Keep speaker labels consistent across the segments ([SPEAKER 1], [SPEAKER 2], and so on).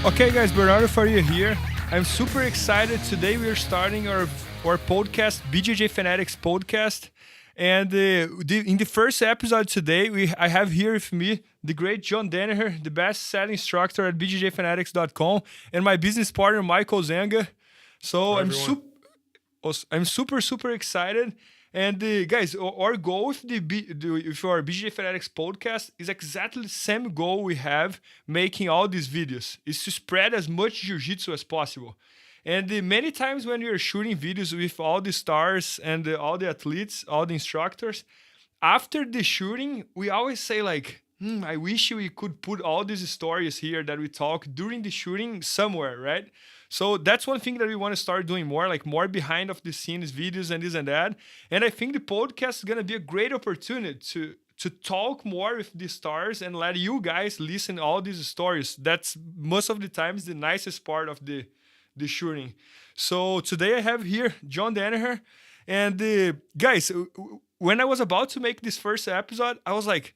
[SPEAKER 1] Okay, guys, Bernardo Faria here. I'm super excited. Today we are starting our podcast, BJJ Fanatics podcast. And in the first episode today, I have here with me the great John Danaher, the best-selling instructor at BJJFanatics.com, and my business partner, Michael Zanga. So I'm super excited. And guys, our goal with our BJJ Fanatics podcast is exactly the same goal we have making all these videos, is to spread as much jiu-jitsu as possible. And many times when we are shooting videos with all the stars and all the athletes, all the instructors, after the shooting, we always say like, I wish we could put all these stories here that we talk during the shooting somewhere, right? So that's one thing that we want to start doing more, like more behind of the scenes videos and this and that. And I think the podcast is going to be a great opportunity to talk more with the stars and let you guys listen all these stories. That's most of the times the nicest part of the shooting. So today I have here John Danaher. And guys, when I was about to make this first episode, I was like,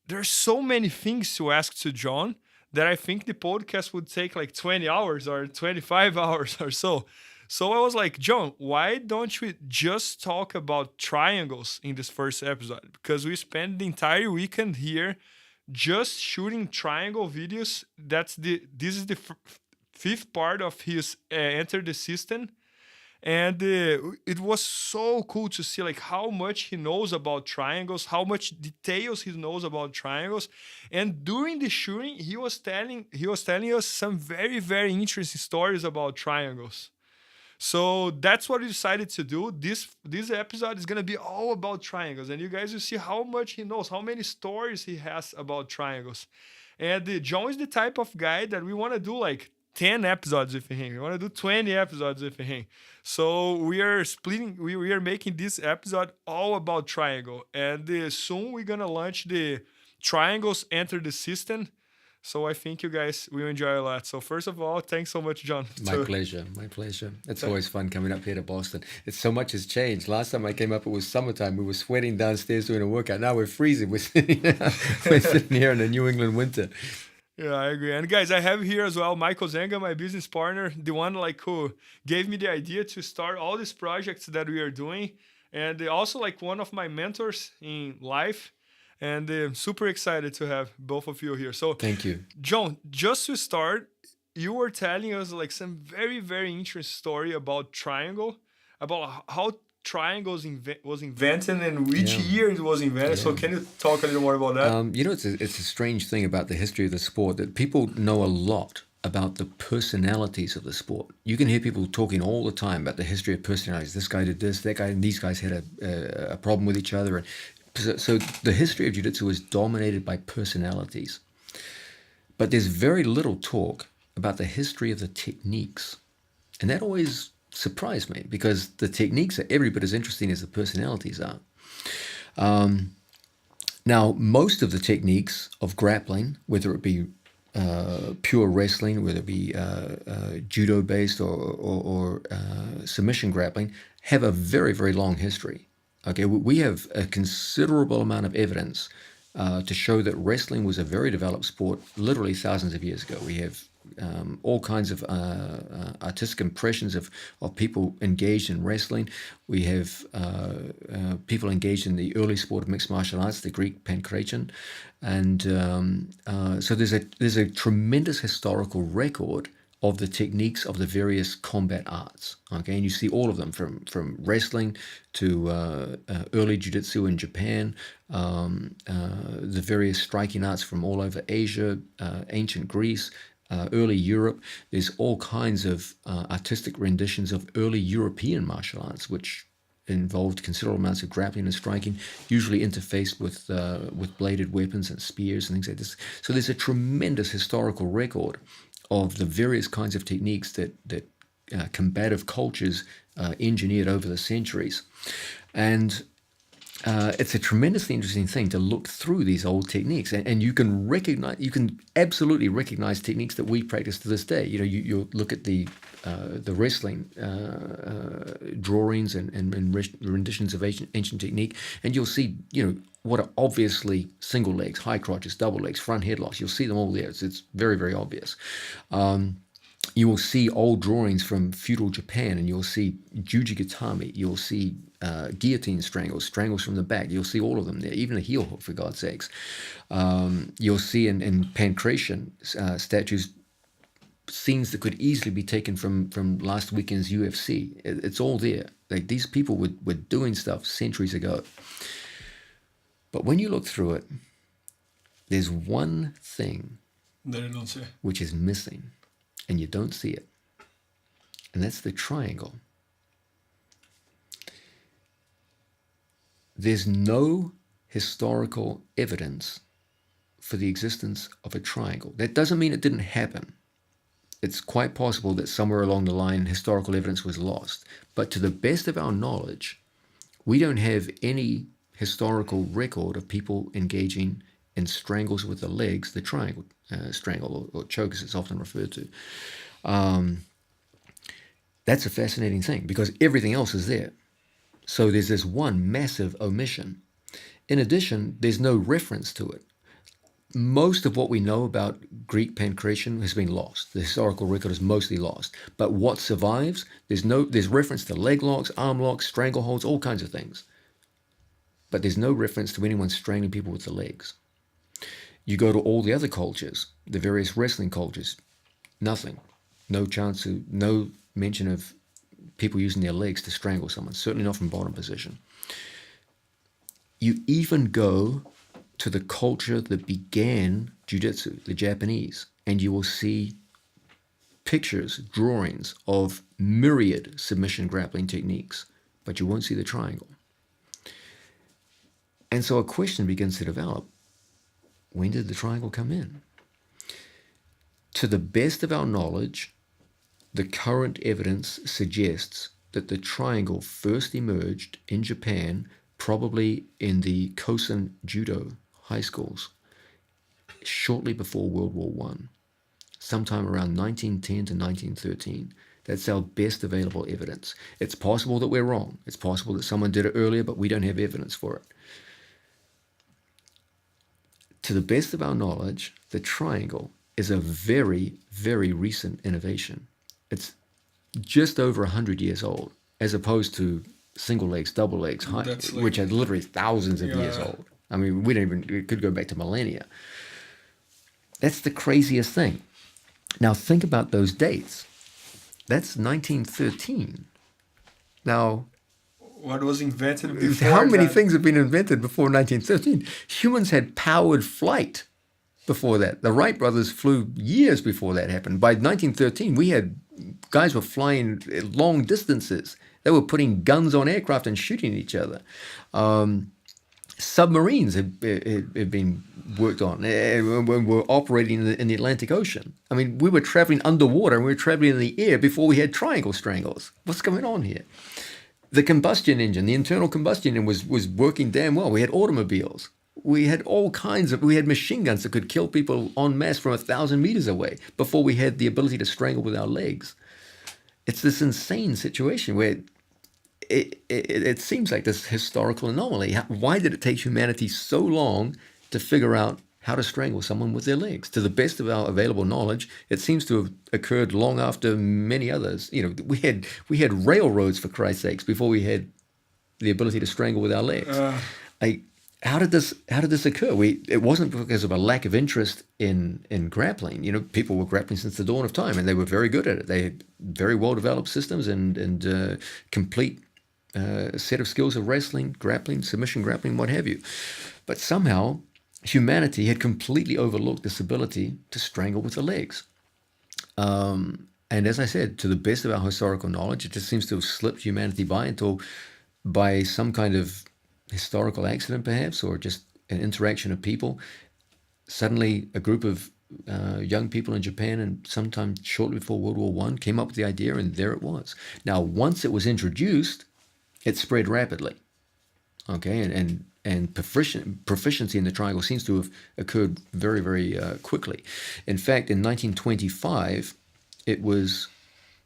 [SPEAKER 1] there's so many things to ask to John that I think the podcast would take like 20 hours or 25 hours or so. So I was like, John, why don't we just talk about triangles in this first episode? Because we spent the entire weekend here just shooting triangle videos. This is the fifth part of his Enter the System. And it was so cool to see like how much he knows about triangles, how much details he knows about triangles. And during the shooting, he was telling us some very interesting stories about triangles. So that's what we decided to do. This episode is gonna be all about triangles, and you guys will see how much he knows, how many stories he has about triangles. And John is the type of guy that we want to do like 10 episodes with him. We want to do 20 episodes with him. So we are splitting, we are making this episode all about triangle. And soon we're going to launch the Triangles Enter the System. So I think you guys will enjoy a lot. So first of all, thanks so much, John.
[SPEAKER 2] My pleasure. It's always fun coming up here to Boston. So much has changed. Last time I came up, it was summertime. We were sweating downstairs doing a workout. Now we're freezing. We're sitting here in the New England winter.
[SPEAKER 1] Yeah, I agree. And guys, I have here as well Michael Zanga, my business partner, the one like who gave me the idea to start all these projects that we are doing, and also like one of my mentors in life. And super excited to have both of you here. So
[SPEAKER 2] thank you,
[SPEAKER 1] John. Just to start, you were telling us like some very interesting story about triangle, about how triangles was invented and which year it was invented. So can you talk a little more about that?
[SPEAKER 2] It's a strange thing about the history of the sport that people know a lot about the personalities of the sport. You can hear people talking all the time about the history of personalities. This guy did this, that guy, and these guys had a problem with each other. And so the history of jiu-jitsu is dominated by personalities. But there's very little talk about the history of the techniques. And that always surprised me, because the techniques are every bit as interesting as the personalities are. Now, most of the techniques of grappling, whether it be pure wrestling, whether it be judo-based or submission grappling, have a very long history. Okay, we have a considerable amount of evidence to show that wrestling was a very developed sport literally thousands of years ago. We have all kinds of artistic impressions of people engaged in wrestling. We have people engaged in the early sport of mixed martial arts, the Greek pankration. And so there's a tremendous historical record of the techniques of the various combat arts. Okay, and you see all of them from wrestling to early jiu-jitsu in Japan, the various striking arts from all over Asia, ancient Greece, early Europe. There's all kinds of artistic renditions of early European martial arts, which involved considerable amounts of grappling and striking, usually interfaced with bladed weapons and spears and things like this. So there's a tremendous historical record of the various kinds of techniques that combative cultures engineered over the centuries. And it's a tremendously interesting thing to look through these old techniques, and you can absolutely recognize techniques that we practice to this day. You look at the wrestling drawings and renditions of ancient technique, and you'll see what are obviously single legs, high crotches, double legs, front headlocks. You'll see them all there. It's very, very obvious. You will see old drawings from feudal Japan, and you'll see jujigatami. You'll see guillotine strangles from the back. You'll see all of them there, even a heel hook, for God's sakes. You'll see in pancration statues, scenes that could easily be taken from last weekend's UFC. It's all there. Like, these people were doing stuff centuries ago. But when you look through it, there's one thing
[SPEAKER 1] that I don't see,
[SPEAKER 2] which is missing, and you don't see it. And that's the triangle. There's no historical evidence for the existence of a triangle. That doesn't mean it didn't happen. It's quite possible that somewhere along the line historical evidence was lost. But to the best of our knowledge, we don't have any historical record of people engaging in strangles with the legs, the triangle strangle, or choke as it's often referred to. That's a fascinating thing, because everything else is there. So there's this one massive omission. In addition, there's no reference to it. Most of what we know about Greek pancration has been lost. The historical record is mostly lost. But what survives, there's reference to leg locks, arm locks, strangleholds, all kinds of things. But there's no reference to anyone strangling people with the legs. You go to all the other cultures, the various wrestling cultures, nothing. No mention of people using their legs to strangle someone, certainly not from bottom position. You even go to the culture that began jiu-jitsu, the Japanese, and you will see pictures, drawings of myriad submission grappling techniques, but you won't see the triangle. And so a question begins to develop. When did the triangle come in? To the best of our knowledge, the current evidence suggests that the triangle first emerged in Japan, probably in the Kosen Judo high schools, shortly before World War I, sometime around 1910 to 1913. That's our best available evidence. It's possible that we're wrong. It's possible that someone did it earlier, but we don't have evidence for it. To the best of our knowledge, the triangle is a very, very recent innovation. It's just over 100 years old, as opposed to single legs, double legs, which are literally thousands of years old. I mean, it could go back to millennia. That's the craziest thing. Now, think about those dates. That's 1913. Now,
[SPEAKER 1] what was invented before?
[SPEAKER 2] How many things have been invented before 1913? Humans had powered flight before that. The Wright brothers flew years before that happened. By 1913, guys were flying long distances. They were putting guns on aircraft and shooting each other. Submarines have been worked on when we're operating in the Atlantic Ocean. I mean, we were traveling underwater and we were traveling in the air before we had triangle strangles. What's going on here? The combustion engine, the internal combustion engine was working damn well. We had automobiles. We had we had machine guns that could kill people en masse from 1,000 meters away before we had the ability to strangle with our legs. It's this insane situation where it seems like this historical anomaly. Why did it take humanity so long to figure out how to strangle someone with their legs? To the best of our available knowledge, it seems to have occurred long after many others. You know, we had railroads, for Christ's sakes, before we had the ability to strangle with our legs. How did this occur? It wasn't because of a lack of interest in grappling. You know, people were grappling since the dawn of time, and they were very good at it. They had very well developed systems and complete set of skills of wrestling, grappling, submission grappling, what have you. But somehow humanity had completely overlooked this ability to strangle with the legs. And as I said, to the best of our historical knowledge, it just seems to have slipped humanity by until, by some kind of historical accident perhaps, or just an interaction of people, suddenly a group of young people in Japan, and sometime shortly before World War I, came up with the idea, and there it was. Now, once it was introduced, it spread rapidly. Okay, and proficiency in the triangle seems to have occurred very, very quickly. In fact, in 1925, it was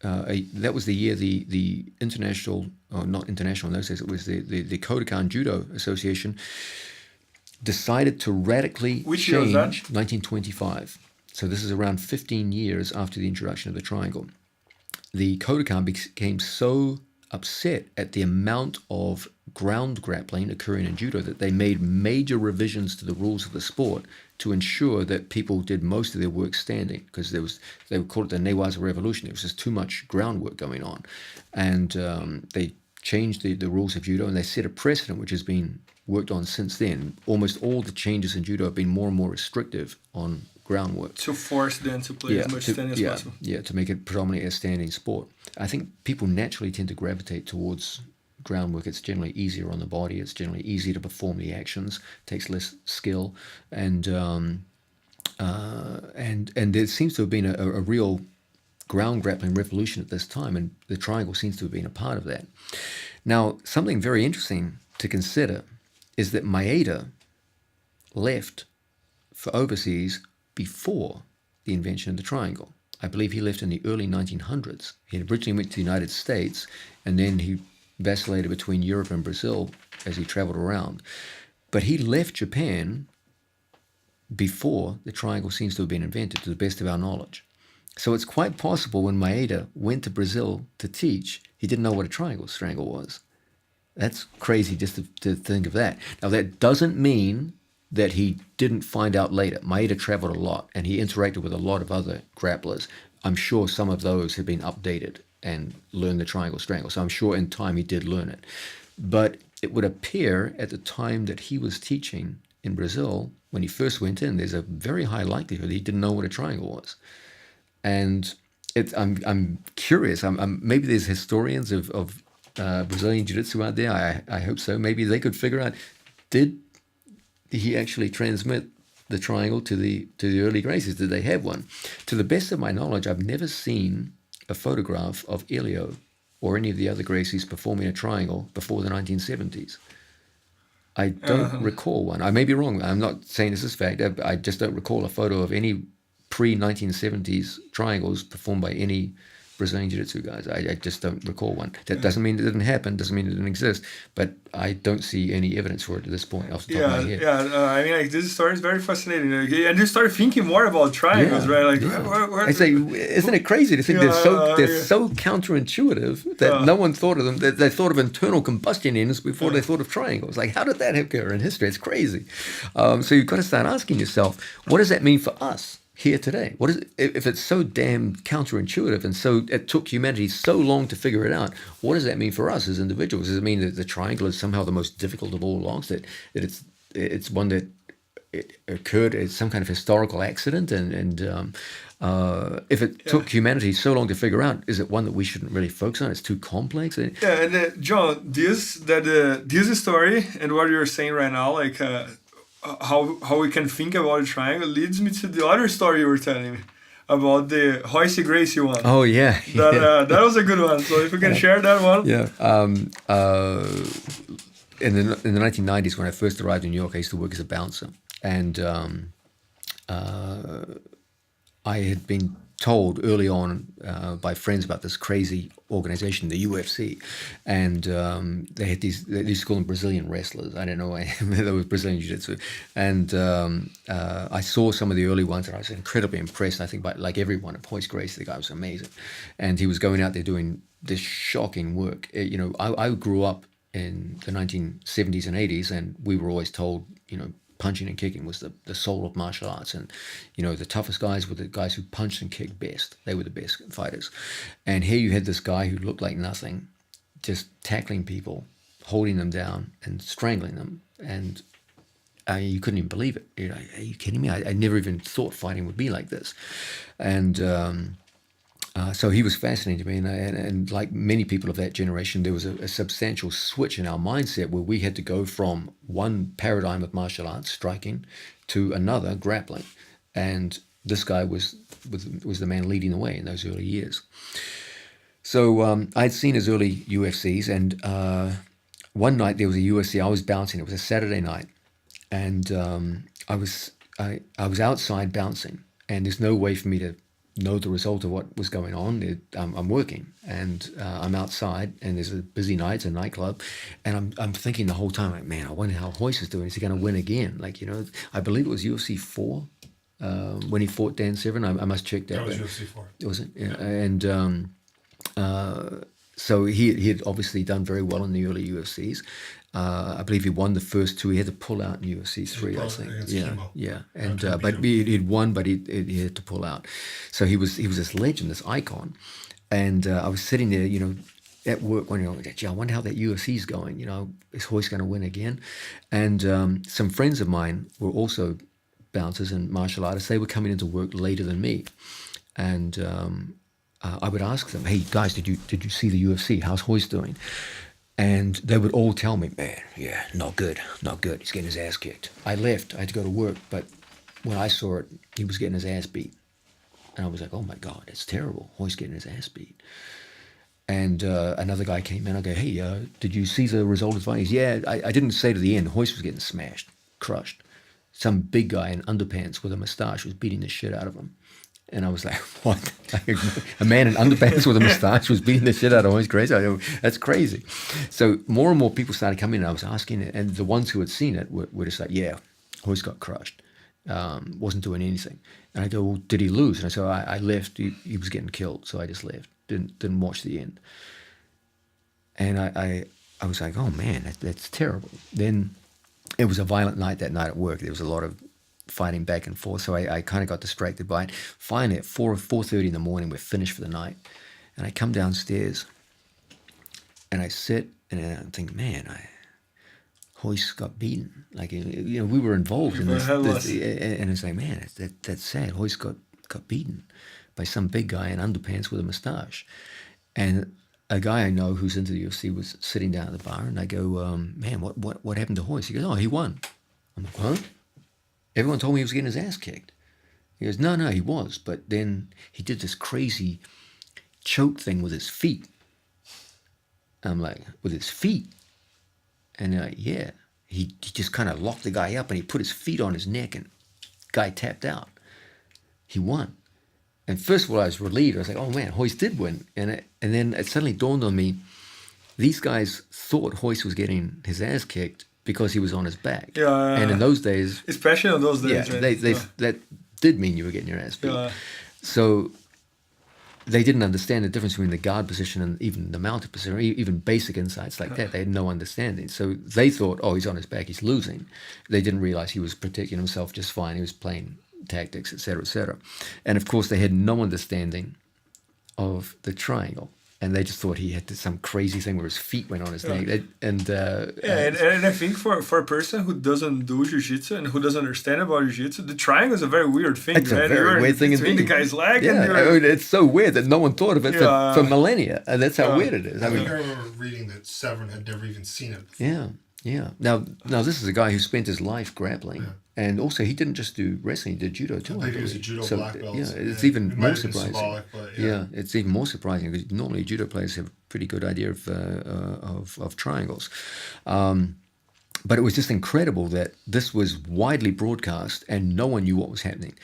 [SPEAKER 2] that was the year the international, or not international in those days, it was the Kodokan Judo Association decided to radically
[SPEAKER 1] Which year was that?
[SPEAKER 2] change 1925. So this is around 15 years after the introduction of the triangle. The Kodokan became so upset at the amount of ground grappling occurring in judo that they made major revisions to the rules of the sport to ensure that people did most of their work standing, because they would call it the Newaza Revolution. There was just too much groundwork going on, and they changed the rules of judo, and they set a precedent which has been worked on since then. Almost all the changes in judo have been more and more restrictive on groundwork.
[SPEAKER 1] To force them to play as much standing as possible.
[SPEAKER 2] Yeah, to make it predominantly a standing sport. I think people naturally tend to gravitate towards groundwork. It's generally easier on the body. It's generally easier to perform the actions. It takes less skill, and there seems to have been a real ground grappling revolution at this time, and the triangle seems to have been a part of that. Now, something very interesting to consider is that Maeda left for overseas before the invention of the triangle. I believe he left in the early 1900s. He originally went to the United States, and then he vacillated between Europe and Brazil as he traveled around. But he left Japan before the triangle seems to have been invented, to the best of our knowledge. So it's quite possible when Maeda went to Brazil to teach, he didn't know what a triangle strangle was. That's crazy just to think of that. Now, that doesn't mean that he didn't find out later. Maeda traveled a lot, and he interacted with a lot of other grapplers. I'm sure some of those have been updated and learned the triangle strangle. So I'm sure in time he did learn it. But it would appear at the time that he was teaching in Brazil, when he first went in, there's a very high likelihood he didn't know what a triangle was. And I'm curious. Maybe there's historians of Brazilian Jiu-Jitsu out there. I hope so. Maybe they could figure out, did he actually transmit the triangle to the early Gracies? Did they have one? To the best of my knowledge, I've never seen a photograph of Elio or any of the other Gracies performing a triangle before the 1970s. I don't recall one. I may be wrong. I'm not saying this is fact. I just don't recall a photo of any pre-1970s triangles performed by any Brazilian Jiu-Jitsu guys. I just don't recall one. That doesn't mean it didn't happen, doesn't mean it didn't exist, but I don't see any evidence for it at this point off the top of my head.
[SPEAKER 1] I mean, like, this story is very fascinating. And you start thinking more about triangles, right? Like,
[SPEAKER 2] I say, isn't it crazy to think they're so counterintuitive that no one thought of them, that they thought of internal combustion engines before they thought of triangles. Like, how did that occur in history? It's crazy. So you've got to start asking yourself, what does that mean for us here today? What is it, if it's so damn counterintuitive, and so it took humanity so long to figure it out? What does that mean for us as individuals? Does it mean that the triangle is somehow the most difficult of all logs? That it's one that it occurred as some kind of historical accident? And if it took humanity so long to figure out, is it one that we shouldn't really focus on? It's too complex.
[SPEAKER 1] John, this story and what you're saying right now, like. How we can think about a triangle leads me to the other story you were telling me about the Royce Gracie one.
[SPEAKER 2] Oh yeah,
[SPEAKER 1] that was a good one. So if we can share that one.
[SPEAKER 2] Yeah. In the 1990s, when I first arrived in New York, I used to work as a bouncer, and I had been told early on by friends about this crazy organization, the UFC, and they had they used to call them Brazilian wrestlers. I don't know why they were Brazilian Jiu-Jitsu, and I saw some of the early ones, and I was incredibly impressed. I think by like everyone at Royce Gracie, the guy was amazing, and he was going out there doing this shocking work. I grew up in the 1970s and 80s, and we were always told, punching and kicking was the soul of martial arts, and the toughest guys were the guys who punched and kicked best. They were the best fighters. And here you had this guy who looked like nothing, just tackling people, holding them down and strangling them, and you couldn't even believe it. Are you kidding me? I never even thought fighting would be like this. And so he was fascinating to me, and like many people of that generation, there was a substantial switch in our mindset where we had to go from one paradigm of martial arts, striking, to another, grappling. And this guy was the man leading the way in those early years. So I'd seen his early UFCs, and one night there was a UFC. I was bouncing. It was a Saturday night, and I was outside bouncing, and there's no way for me to know the result of what was going on. I'm working, and I'm outside, and there's a busy night, it's a nightclub, and I'm thinking the whole time, like, man, I wonder how Hoist is doing. Is he going to win again? Like, I believe it was UFC 4 when he fought Dan Severn. I must check that.
[SPEAKER 3] That was UFC 4.
[SPEAKER 2] Was it? Yeah. And so he had obviously done very well in the early UFCs. I believe he won the first two. He had to pull out in UFC 3, I think. Yeah. And but he'd won, but he had to pull out. So he was this legend, this icon. And I was sitting there, at work, going, gee, I wonder how that UFC's going. Is Hoist going to win again? And some friends of mine were also bouncers and martial artists. They were coming into work later than me, and I would ask them, hey guys, did you see the UFC? How's Hoist doing? And they would all tell me, man, yeah, not good. He's getting his ass kicked. I left. I had to go to work. But when I saw it, he was getting his ass beat. And I was like, oh, my God, it's terrible. Hoist getting his ass beat. And another guy came in. I go, hey, did you see the result of the fight? He's, yeah, I didn't say to the end. Hoist was getting smashed, crushed. Some big guy in underpants with a mustache was beating the shit out of him. And I was like, what? A man in underpants with a mustache was beating the shit out of him. He's crazy. I go, that's crazy. So more and more people started coming in. And I was asking, and the ones who had seen it were just like, yeah, Hoist got crushed. Wasn't doing anything. And I go, well, did he lose? And I said, I left. He was getting killed, so I just left. Didn't watch the end. And I was like, oh man, that's terrible. Then it was a violent night that night at work. There was a lot of fighting back and forth, so I kind of got distracted by it. Finally, at 4:30 in the morning, we're finished for the night, and I come downstairs, and I sit, and I think, man, Hoist got beaten. Like, we were involved in this, and it's like, man, that's sad. Hoist got beaten by some big guy in underpants with a mustache, and a guy I know who's into the UFC was sitting down at the bar, and I go, man, what happened to Hoist? He goes, oh, he won. I'm like, huh? Everyone told me he was getting his ass kicked. He goes, no, he was. But then he did this crazy choke thing with his feet. I'm like, with his feet? And they're like, yeah. He just kind of locked the guy up and he put his feet on his neck and guy tapped out. He won. And first of all, I was relieved. I was like, oh man, Hoist did win. And then it suddenly dawned on me, these guys thought Hoist was getting his ass kicked because he was on his back. Yeah. And in those days...
[SPEAKER 1] Especially in those days,
[SPEAKER 2] right? That did mean you were getting your ass beat. Yeah. So they didn't understand the difference between the guard position and even the mounted position, or even basic insights like that. They had no understanding. So they thought, oh, he's on his back, he's losing. They didn't realize he was protecting himself just fine. He was playing tactics, etc., etc. And of course, they had no understanding of the triangle. And they just thought he had some crazy thing where his feet went on his neck. And
[SPEAKER 1] I think for a person who doesn't do jiu-jitsu and who doesn't understand about jiu-jitsu, the triangle is a very weird thing.
[SPEAKER 2] It's a very weird thing
[SPEAKER 1] between the guy's leg and
[SPEAKER 2] it's so weird that no one thought of it for millennia. And that's how weird it is.
[SPEAKER 3] I remember reading that Severn had never even seen it before.
[SPEAKER 2] Yeah. Now this is a guy who spent his life grappling. Yeah. And also, he didn't just do wrestling; he did judo too.
[SPEAKER 3] I think he was a judo black belt.
[SPEAKER 2] Yeah, it's even more surprising.
[SPEAKER 3] But
[SPEAKER 2] it's even more surprising because normally judo players have a pretty good idea of triangles. But it was just incredible that this was widely broadcast and no one knew what was happening.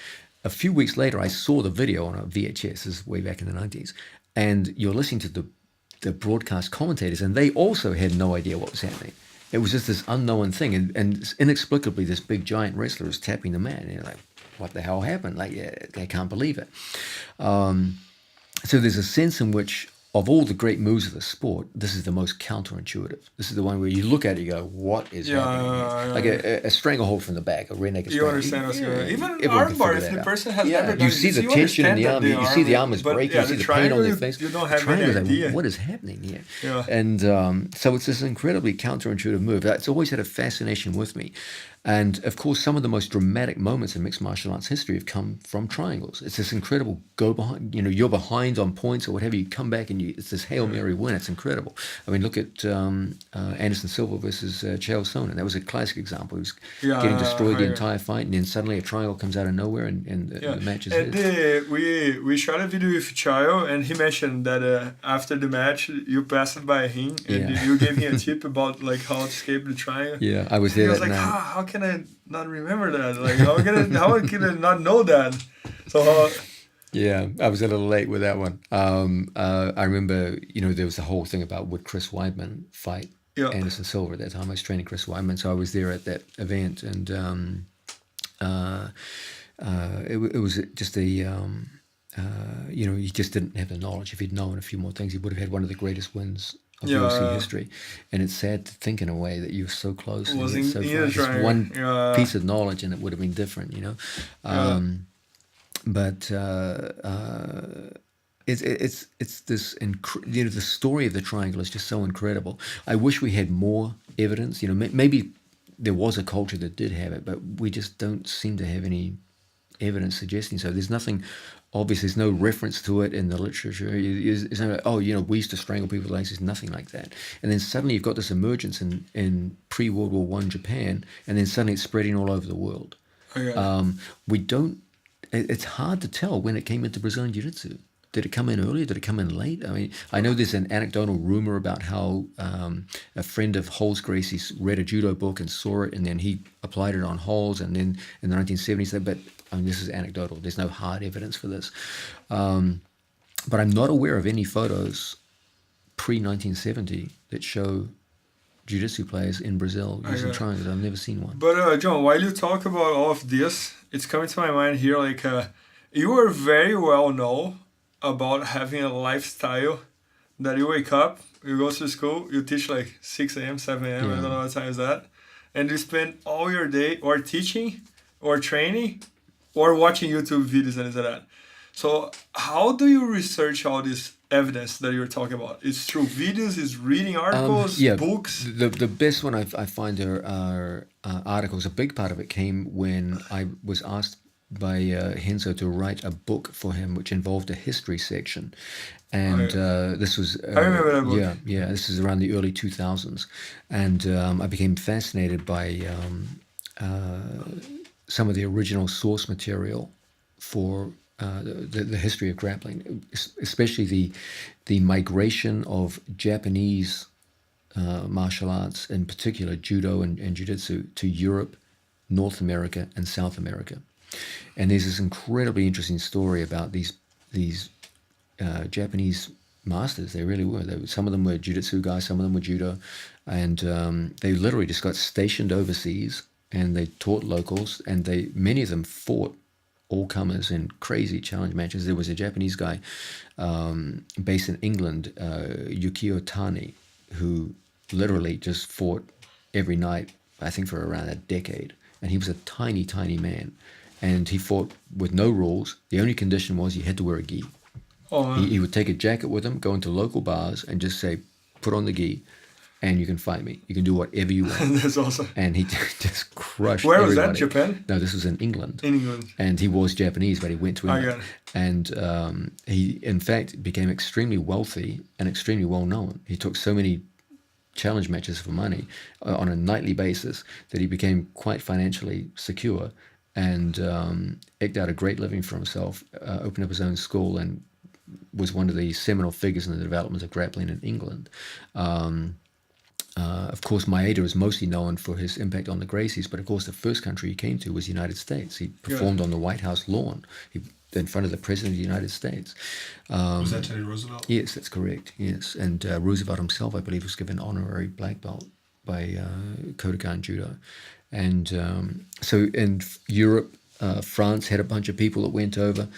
[SPEAKER 2] A few weeks later, I saw the video on a VHS. This is way back in the 90s, and you're listening to the broadcast commentators, and they also had no idea what was happening. It was just this unknown thing, and inexplicably, this big giant wrestler was tapping the man. And you're like, what the hell happened? Like, they can't believe it. So there's a sense in which, of all the great moves of the sport, this is the most counterintuitive. This is the one where you look at it, you go, what is happening? Like a stranglehold from the back, a rear naked
[SPEAKER 1] stranglehold. You understand what's going on. Even arm bar, if the person has never done it,
[SPEAKER 2] you see the tension in the arm, you see the arm is breaking, you see the pain on their face.
[SPEAKER 1] You don't have any idea.
[SPEAKER 2] What is happening here? Yeah. And so it's this incredibly counterintuitive move. It's always had a fascination with me. And of course, some of the most dramatic moments in mixed martial arts history have come from triangles. It's this incredible go behind, you're behind on points or whatever, you come back and it's this Hail Mary win. It's incredible. I mean, look at Anderson Silva versus Chael Sonnen. That was a classic example. He was getting destroyed the entire fight, and then suddenly a triangle comes out of nowhere and the match is his.
[SPEAKER 1] We shot a video with Chael, and he mentioned that after the match, you passed by him and you gave him a tip about like how to escape the triangle.
[SPEAKER 2] Yeah, I was there that night.
[SPEAKER 1] How can I not remember that? Like, how can I not know that? So
[SPEAKER 2] Yeah, I was a little late with that one. I remember, there was the whole thing about would Chris Weidman fight
[SPEAKER 1] Yeah.
[SPEAKER 2] Anderson Silva at that time. I was training Chris Weidman, so I was there at that event, and it was just he just didn't have the knowledge. If he'd known a few more things, he would have had one of the greatest wins of UFC history. And it's sad to think in a way that you're so close and yet so far. Just one piece of knowledge, and it would have been different, But it's this the story of the triangle is just so incredible. I wish we had more evidence. Maybe there was a culture that did have it, but we just don't seem to have any evidence suggesting so. There's nothing obvious. There's no reference to it in the literature. There's no, we used to strangle people with legs. There's nothing like that. And then suddenly you've got this emergence in pre-World War I Japan, and then suddenly it's spreading all over the world. We don't. It's hard to tell when it came into Brazilian Jiu-Jitsu. Did it come in earlier? Did it come in late? I mean, I know there's an anecdotal rumor about how a friend of Holes Gracie's read a judo book and saw it, and then he applied it on Holes, and then in the 1970s. But I mean, this is anecdotal. There's no hard evidence for this. But I'm not aware of any photos pre-1970 that show Jiu-Jitsu players in Brazil using triangles. I've never seen one.
[SPEAKER 1] But John, while you talk about all of this, it's coming to my mind here, like you are very well known about having a lifestyle that you wake up, you go to school, you teach like 6 a.m., 7 a.m., I don't know what time is that, and you spend all your day or teaching or training or watching YouTube videos and this and that. So how do you research all this evidence that you're talking about? It's through videos, it's reading articles, books?
[SPEAKER 2] The best one I find are articles. A big part of it came when I was asked by Henzo to write a book for him, which involved a history section. And this was...
[SPEAKER 1] I remember that book.
[SPEAKER 2] Yeah, this is around the early 2000s. And I became fascinated by some of the original source material for the history of grappling, especially the migration of Japanese martial arts, in particular judo and jiu-jitsu, to Europe, North America, and South America. And there's this incredibly interesting story about these Japanese masters. They really were. Some of them were jiu-jitsu guys, some of them were judo, and they literally just got stationed overseas, and they taught locals, and many of them fought all-comers in crazy challenge matches. There was a Japanese guy based in England, Yukio Tani, who literally just fought every night, I think for around a decade. And he was a tiny, tiny man. And he fought with no rules. The only condition was he had to wear a gi. He would take a jacket with him, go into local bars, and just say, put on the gi, and you can fight me. You can do whatever you want.
[SPEAKER 1] That's awesome.
[SPEAKER 2] And he just crushed
[SPEAKER 1] Where
[SPEAKER 2] everybody.
[SPEAKER 1] was that, Japan?
[SPEAKER 2] No, this was in England.
[SPEAKER 1] In England.
[SPEAKER 2] And he was Japanese, but he went to England. And he, in fact, became extremely wealthy and extremely well-known. He took so many challenge matches for money on a nightly basis that he became quite financially secure, and eked out a great living for himself, opened up his own school, and was one of the seminal figures in the development of grappling in England. Of course, Maeda is mostly known for his impact on the Gracies, but of course the first country he came to was the United States. He performed on the White House lawn in front of the President of the United States.
[SPEAKER 3] Was that Teddy Roosevelt?
[SPEAKER 2] Yes, that's correct, yes. And Roosevelt himself, I believe, was given honorary black belt by Kodokan Judo. And so in Europe, France had a bunch of people that went over.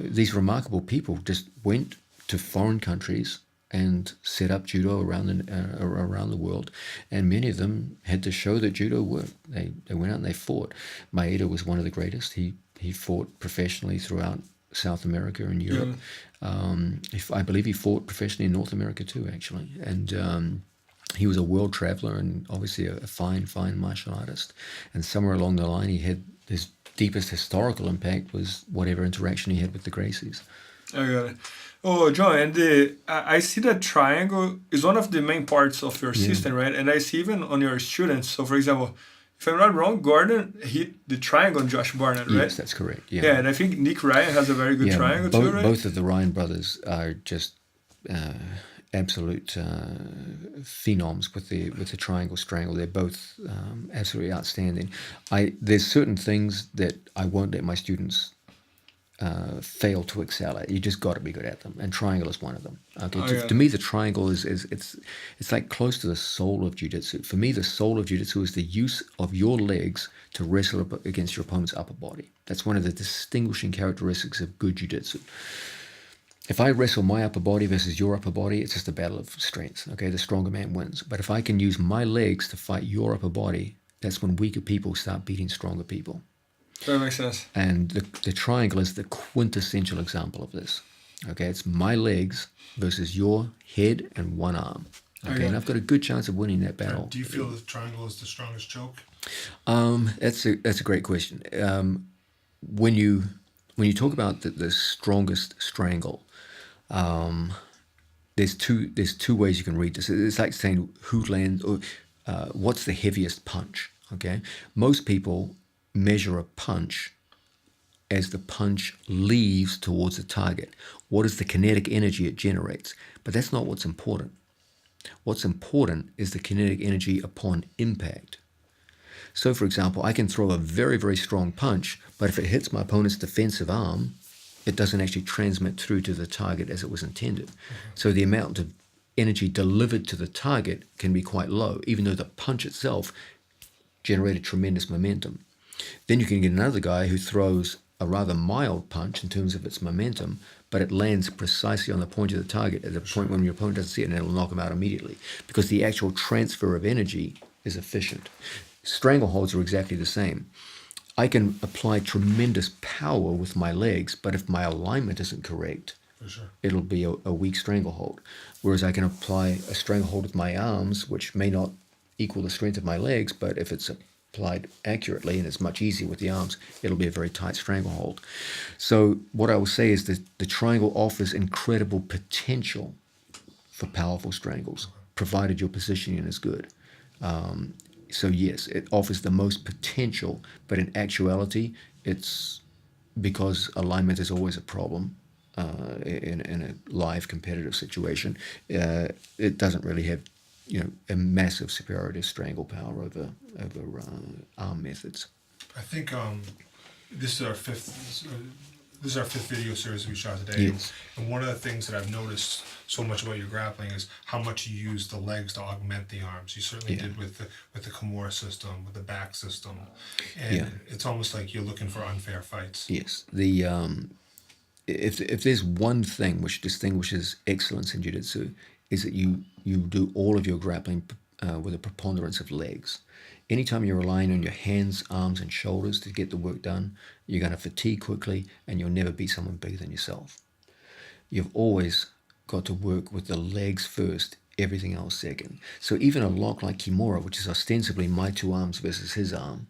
[SPEAKER 2] These remarkable people just went to foreign countries and set up judo around the world, and many of them had to show that judo worked. They went out and they fought. Maeda was one of the greatest. He fought professionally throughout South America and Europe. I believe he fought professionally in North America too, actually. And he was a world traveler and obviously a fine martial artist. And somewhere along the line, he had his deepest historical impact was whatever interaction he had with the Gracies.
[SPEAKER 1] I got it. Oh, John, and I see that triangle is one of the main parts of your system, right? And I see even on your students. So, for example, if I'm not wrong, Gordon hit the triangle on Josh Barnett, right?
[SPEAKER 2] Yes, that's correct. Yeah,
[SPEAKER 1] and I think Nick Ryan has a very good triangle too, right?
[SPEAKER 2] Both of the Ryan brothers are just absolute phenoms with the triangle strangle. They're both absolutely outstanding. There's certain things that I won't let my students fail to excel at. You just got to be good at them, and triangle is one of them. Okay,
[SPEAKER 1] Oh,
[SPEAKER 2] to me, the triangle is it's like close to the soul of jiu-jitsu. For me, the soul of jiu-jitsu is the use of your legs to wrestle against your opponent's upper body. That's one of the distinguishing characteristics of good jiu-jitsu. If I wrestle my upper body versus your upper body, it's just a battle of strengths. Okay, the stronger man wins. But if I can use my legs to fight your upper body, that's when weaker people start beating stronger people.
[SPEAKER 1] that makes sense.
[SPEAKER 2] And the triangle is the quintessential example of this. Okay, it's my legs versus your head and one arm. Okay, and I've got a good chance of winning that battle.
[SPEAKER 3] Do you feel the triangle is the strongest choke?
[SPEAKER 2] That's a great question. When you talk about the strongest strangle, there's two ways you can read this. It's like saying who lands or what's the heaviest punch. Okay, most people measure a punch as the punch leaves towards the target. What is the kinetic energy it generates? But that's not what's important. What's important is the kinetic energy upon impact. So, for example, I can throw a very, very strong punch, but if it hits my opponent's defensive arm, it doesn't actually transmit through to the target as it was intended. So the amount of energy delivered to the target can be quite low, even though the punch itself generated tremendous momentum. Then you can get another guy who throws a rather mild punch in terms of its momentum, but it lands precisely on the point of the target at the point when your opponent doesn't see it, and it'll knock him out immediately because the actual transfer of energy is efficient. Strangleholds are exactly the same. I can apply tremendous power with my legs, but if my alignment isn't correct, it'll be a weak stranglehold. Whereas I can apply a stranglehold with my arms, which may not equal the strength of my legs, but if it's applied accurately, and it's much easier with the arms, it'll be a very tight stranglehold. So what I will say is that the triangle offers incredible potential for powerful strangles, provided your positioning is good. So yes, it offers the most potential, but in actuality, it's because alignment is always a problem in a live competitive situation. It doesn't really have, a massive superiority of strangle power over arm methods.
[SPEAKER 3] I think this is our fifth video series we shot today.
[SPEAKER 2] Yes.
[SPEAKER 3] And one of the things that I've noticed so much about your grappling is how much you use the legs to augment the arms. You certainly did with the Kimura system, with the back system, and it's almost like you're looking for unfair fights.
[SPEAKER 2] Yes, if there's one thing which distinguishes excellence in jiu-jitsu, is that you do all of your grappling with a preponderance of legs. Anytime you're relying on your hands, arms, and shoulders to get the work done, you're going to fatigue quickly, and you'll never beat someone bigger than yourself. You've always got to work with the legs first, everything else second. So even a lock like Kimura, which is ostensibly my two arms versus his arm,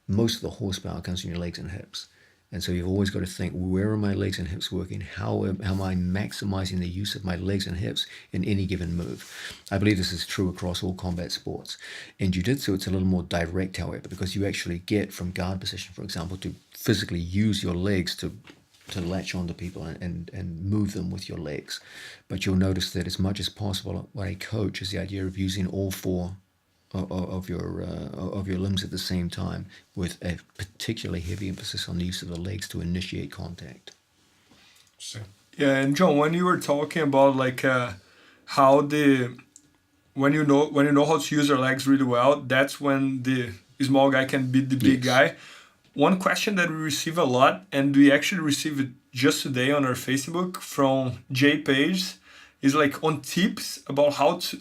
[SPEAKER 2] most of the horsepower comes from your legs and hips. And so you've always got to think, where are my legs and hips working? How am I maximizing the use of my legs and hips in any given move? I believe this is true across all combat sports. In jiu-jitsu, it's a little more direct, however, because you actually get from guard position, for example, to physically use your legs to latch onto people and move them with your legs. But you'll notice that as much as possible, what I coach is the idea of using all four of your limbs at the same time, with a particularly heavy emphasis on the use of the legs to initiate contact.
[SPEAKER 1] Yeah, and John, when you were talking about like how when you know how to use your legs really well, that's when the small guy can beat the big guy. One question that we receive a lot, and we actually received it just today on our Facebook from Jay Page, is like on tips about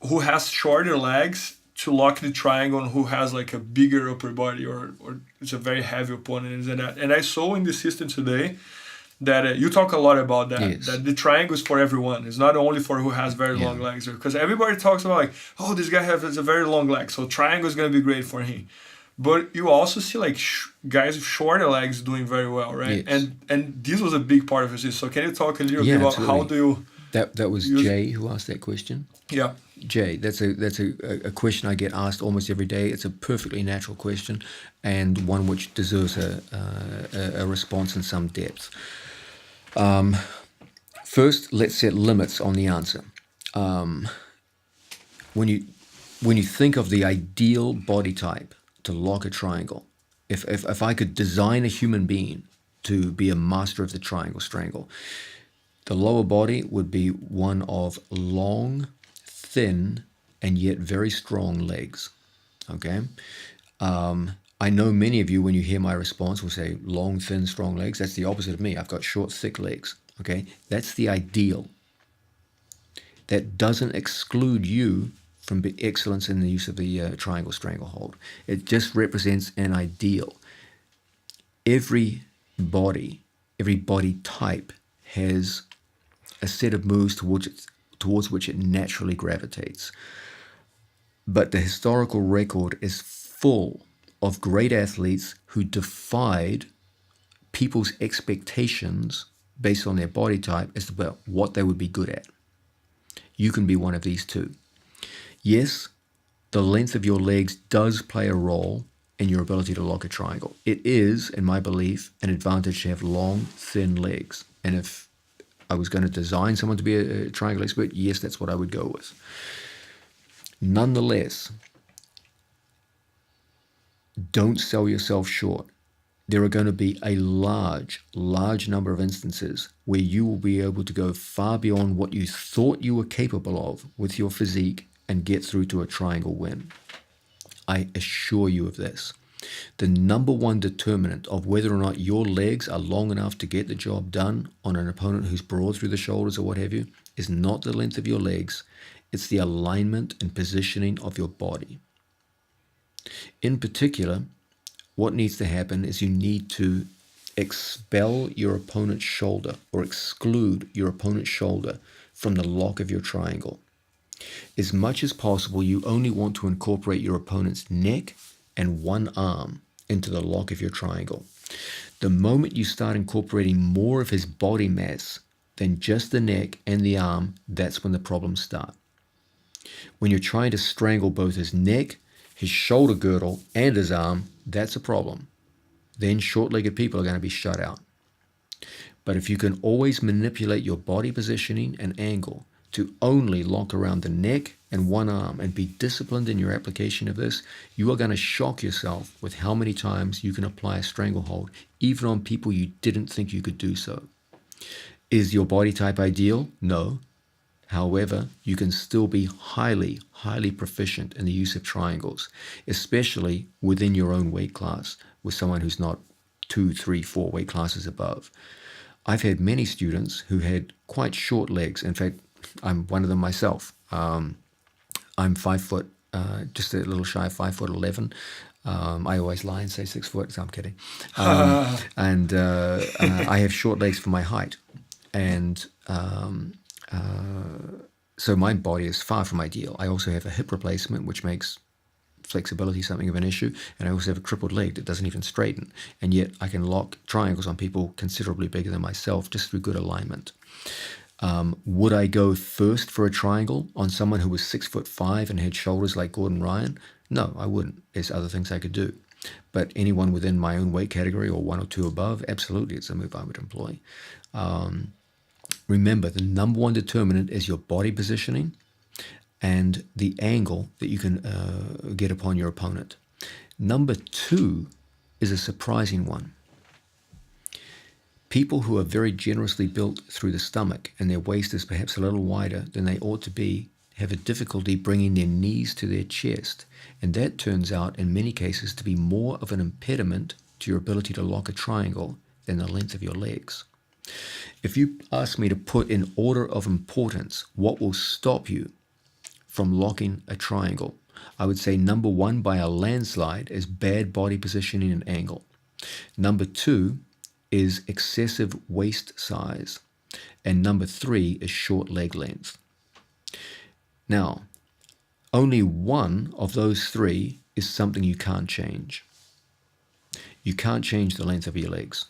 [SPEAKER 1] who has shorter legs to lock the triangle and who has like a bigger upper body or it's a very heavy opponent and that. And I saw in the system today that you talk a lot about that, that the triangle is for everyone. It's not only for who has very long legs, because everybody talks about like, oh, this guy has a very long leg, so triangle is going to be great for him. But you also see like guys with shorter legs doing very well, right?
[SPEAKER 2] Yes.
[SPEAKER 1] And this was a big part of it. So can you talk a little bit about how do you...
[SPEAKER 2] That was Jay who asked that question?
[SPEAKER 1] Yeah.
[SPEAKER 2] Jay, that's a question I get asked almost every day. It's a perfectly natural question, and one which deserves a response in some depth. First, let's set limits on the answer. When you think of the ideal body type to lock a triangle, if I could design a human being to be a master of the triangle strangle. The lower body would be one of long, thin, and yet very strong legs. Okay? I know many of you, when you hear my response, will say, long, thin, strong legs. That's the opposite of me. I've got short, thick legs. Okay? That's the ideal. That doesn't exclude you from excellence in the use of the triangle stranglehold. It just represents an ideal. Every body type has a set of moves towards which it naturally gravitates. But the historical record is full of great athletes who defied people's expectations based on their body type as to what they would be good at. You can be one of these too. Yes, the length of your legs does play a role in your ability to lock a triangle. It is, in my belief, an advantage to have long, thin legs. And if I was going to design someone to be a triangle expert, yes, that's what I would go with. Nonetheless, don't sell yourself short. There are going to be a large number of instances where you will be able to go far beyond what you thought you were capable of with your physique and get through to a triangle win. I assure you of this. The number one determinant of whether or not your legs are long enough to get the job done on an opponent who's broad through the shoulders or what have you is not the length of your legs. It's the alignment and positioning of your body. In particular, what needs to happen is you need to expel your opponent's shoulder or exclude your opponent's shoulder from the lock of your triangle. As much as possible, you only want to incorporate your opponent's neck and one arm into the lock of your triangle. The moment you start incorporating more of his body mass than just the neck and the arm, that's when the problems start. When you're trying to strangle both his neck, his shoulder girdle, and his arm, that's a problem. Then short-legged people are going to be shut out. But if you can always manipulate your body positioning and angle to only lock around the neck and one arm and be disciplined in your application of this, you are going to shock yourself with how many times you can apply a stranglehold, even on people you didn't think you could do so. Is your body type ideal? No. However, you can still be highly proficient in the use of triangles, especially within your own weight class with someone who's not 2, 3, 4 weight classes above. I've had many students who had quite short legs. In fact, I'm one of them myself. I'm 5 foot, just a little shy of 5'11". I always lie and say 6 foot, so I'm kidding. And I have short legs for my height. And so my body is far from ideal. I also have a hip replacement, which makes flexibility something of an issue. And I also have a crippled leg that doesn't even straighten. And yet I can lock triangles on people considerably bigger than myself just through good alignment. Would I go first for a triangle on someone who was 6'5" and had shoulders like Gordon Ryan? No, I wouldn't. There's other things I could do. But anyone within my own weight category or 1 or 2 above, absolutely, it's a move I would employ. Remember, the number one determinant is your body positioning and the angle that you can get upon your opponent. Number 2 is a surprising one. People who are very generously built through the stomach and their waist is perhaps a little wider than they ought to be have a difficulty bringing their knees to their chest. And that turns out in many cases to be more of an impediment to your ability to lock a triangle than the length of your legs. If you ask me to put in order of importance what will stop you from locking a triangle, I would say number 1 by a landslide is bad body positioning and angle. Number 2 is excessive waist size. And number 3 is short leg length. Now, only one of those 3 is something you can't change. You can't change the length of your legs.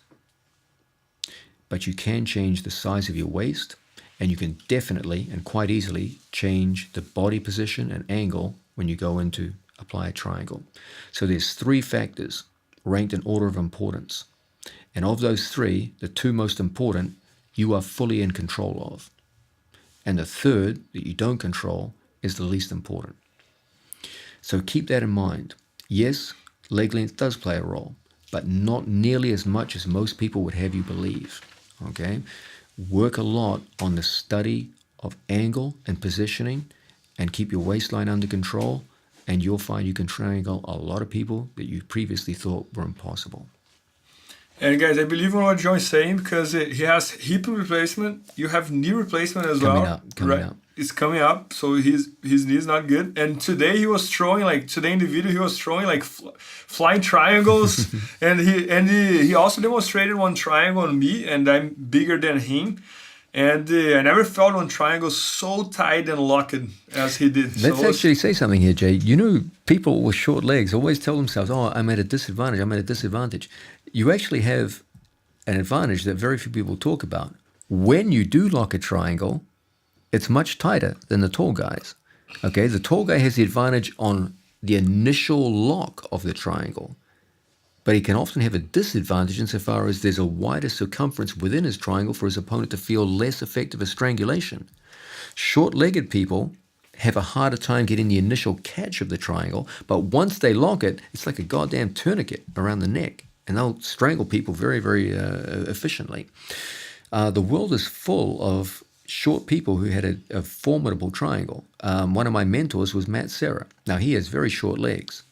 [SPEAKER 2] But you can change the size of your waist, and you can definitely and quite easily change the body position and angle when you go in to apply a triangle. So there's 3 factors ranked in order of importance. And of those 3, the 2 most important, you are fully in control of. And the 3rd that you don't control is the least important. So keep that in mind. Yes, leg length does play a role, but not nearly as much as most people would have you believe. Okay? Work a lot on the study of angle and positioning and keep your waistline under control, and you'll find you can triangle a lot of people that you previously thought were impossible.
[SPEAKER 1] And guys, I believe in what John is saying because he has hip replacement. You have knee replacement as well.
[SPEAKER 2] Coming up.
[SPEAKER 1] It's coming up, so his knee is not good. And today he was throwing today in the video he was throwing flying triangles, and he also demonstrated one triangle on me, and I'm bigger than him. And I never felt one triangle so tight and locked as he did.
[SPEAKER 2] Let's actually say something here, Jay. You know, people with short legs always tell themselves, oh, I'm at a disadvantage, I'm at a disadvantage. You actually have an advantage that very few people talk about. When you do lock a triangle, it's much tighter than the tall guys. Okay, the tall guy has the advantage on the initial lock of the triangle, but he can often have a disadvantage insofar as there's a wider circumference within his triangle for his opponent to feel less effective as strangulation. Short-legged people have a harder time getting the initial catch of the triangle, but once they lock it, it's like a goddamn tourniquet around the neck, and they'll strangle people very, very efficiently. The world is full of short people who had a formidable triangle. One of my mentors was Matt Serra. Now, he has very short legs,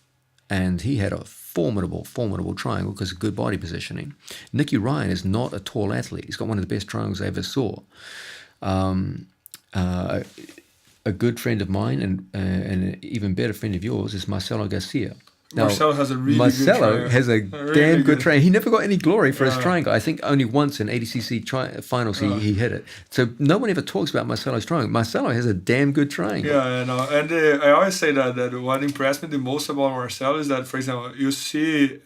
[SPEAKER 2] and he had a formidable triangle because of good body positioning. Nicky Ryan is not a tall athlete. He's got one of the best triangles I ever saw. A good friend of mine and an even better friend of yours is Marcelo Garcia. Now,
[SPEAKER 1] Marcelo has a really good triangle.
[SPEAKER 2] Has a damn good triangle. He never got any glory for his triangle. I think only once in ADCC finals he hit it. So no one ever talks about Marcelo's triangle. Marcelo has a damn good triangle.
[SPEAKER 1] Yeah, I know. And I always say that what impressed me the most about Marcelo is that, for example, you see,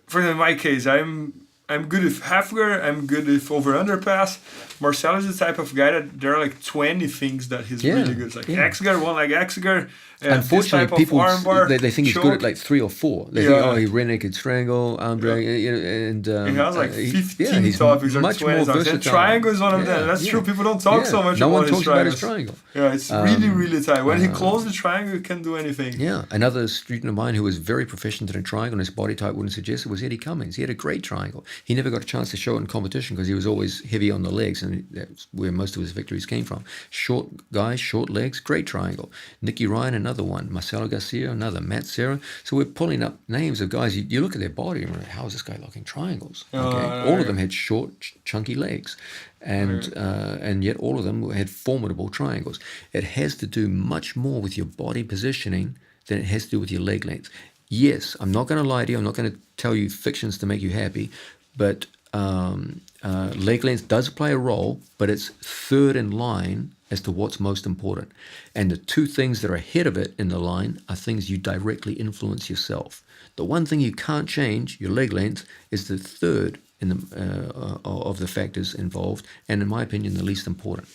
[SPEAKER 1] for example, in my case, I'm good with half guard, I'm good with over-under pass. Marcelo is the type of guy that there are like 20 things that he's really good. It's like X guard, one leg X guard.
[SPEAKER 2] Unfortunately, people they think he's good at like 3 or 4. They think, oh, he rear naked strangle, arm drag, and
[SPEAKER 1] he has like 15 topics or
[SPEAKER 2] much
[SPEAKER 1] 20
[SPEAKER 2] more
[SPEAKER 1] topics. And triangle is one of them. That's true. People don't talk so much about his
[SPEAKER 2] triangle.
[SPEAKER 1] Yeah, it's really tight. When he closes the triangle, he can do anything.
[SPEAKER 2] Yeah, another student of mine who was very proficient in a triangle and his body type wouldn't suggest it was Eddie Cummings. He had a great triangle. He never got a chance to show it in competition because he was always heavy on the legs, and that's where most of his victories came from. Short guys, short legs, great triangle. Nicky Ryan, another one. Marcelo Garcia, another. Matt Serra. So we're pulling up names of guys. You look at their body and you're like, how is this guy locking triangles? Okay? All of them had short, chunky legs. And yet all of them had formidable triangles. It has to do much more with your body positioning than it has to do with your leg length. Yes, I'm not going to lie to you. I'm not going to tell you fictions to make you happy, but leg length does play a role, but it's third in line as to what's most important. And the two things that are ahead of it in the line are things you directly influence yourself. The one thing you can't change, your leg length, is the third in the, of the factors involved, and in my opinion, the least important.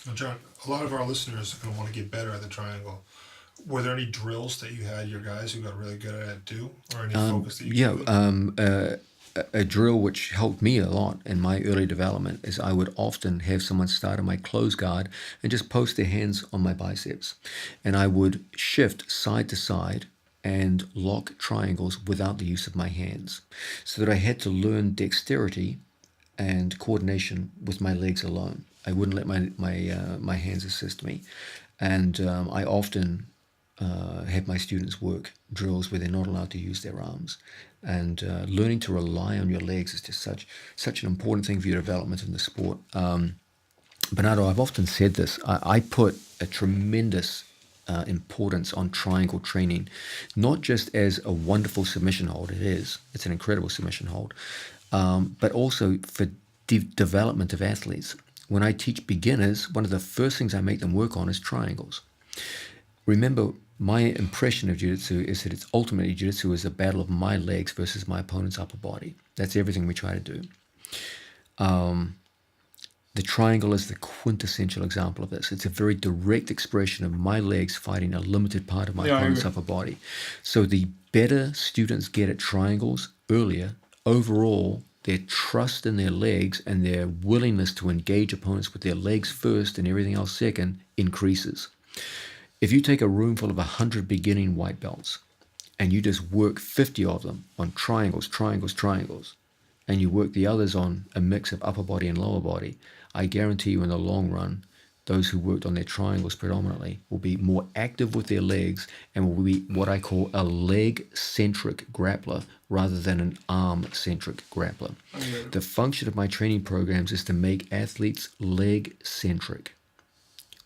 [SPEAKER 3] Now, John, a lot of our listeners are going to want to get better at the triangle. Were there any drills that you had your guys who got really good at it do, or any focus that you
[SPEAKER 2] a drill which helped me a lot in my early development is I would often have someone start on my close guard and just post their hands on my biceps. And I would shift side to side and lock triangles without the use of my hands, so that I had to learn dexterity and coordination with my legs alone. I wouldn't let my hands assist me. And I often have my students work drills where they're not allowed to use their arms. And learning to rely on your legs is just such an important thing for your development in the sport. Bernardo, I've often said this. I put a tremendous importance on triangle training, not just as a wonderful submission hold. It's an incredible submission hold, but also for development of athletes. When I teach beginners, one of the first things I make them work on is triangles. Remember, my impression of jiu-jitsu is that it's ultimately jiu-jitsu is a battle of my legs versus my opponent's upper body. That's everything we try to do. The triangle is the quintessential example of this. It's a very direct expression of my legs fighting a limited part of my opponent's upper body. So the better students get at triangles earlier, overall, their trust in their legs and their willingness to engage opponents with their legs first and everything else second increases. If you take a room full of 100 beginning white belts and you just work 50 of them on triangles, and you work the others on a mix of upper body and lower body, I guarantee you in the long run, those who worked on their triangles predominantly will be more active with their legs and will be what I call a leg-centric grappler rather than an arm-centric grappler.
[SPEAKER 1] Okay.
[SPEAKER 2] The function of my training programs is to make athletes leg-centric.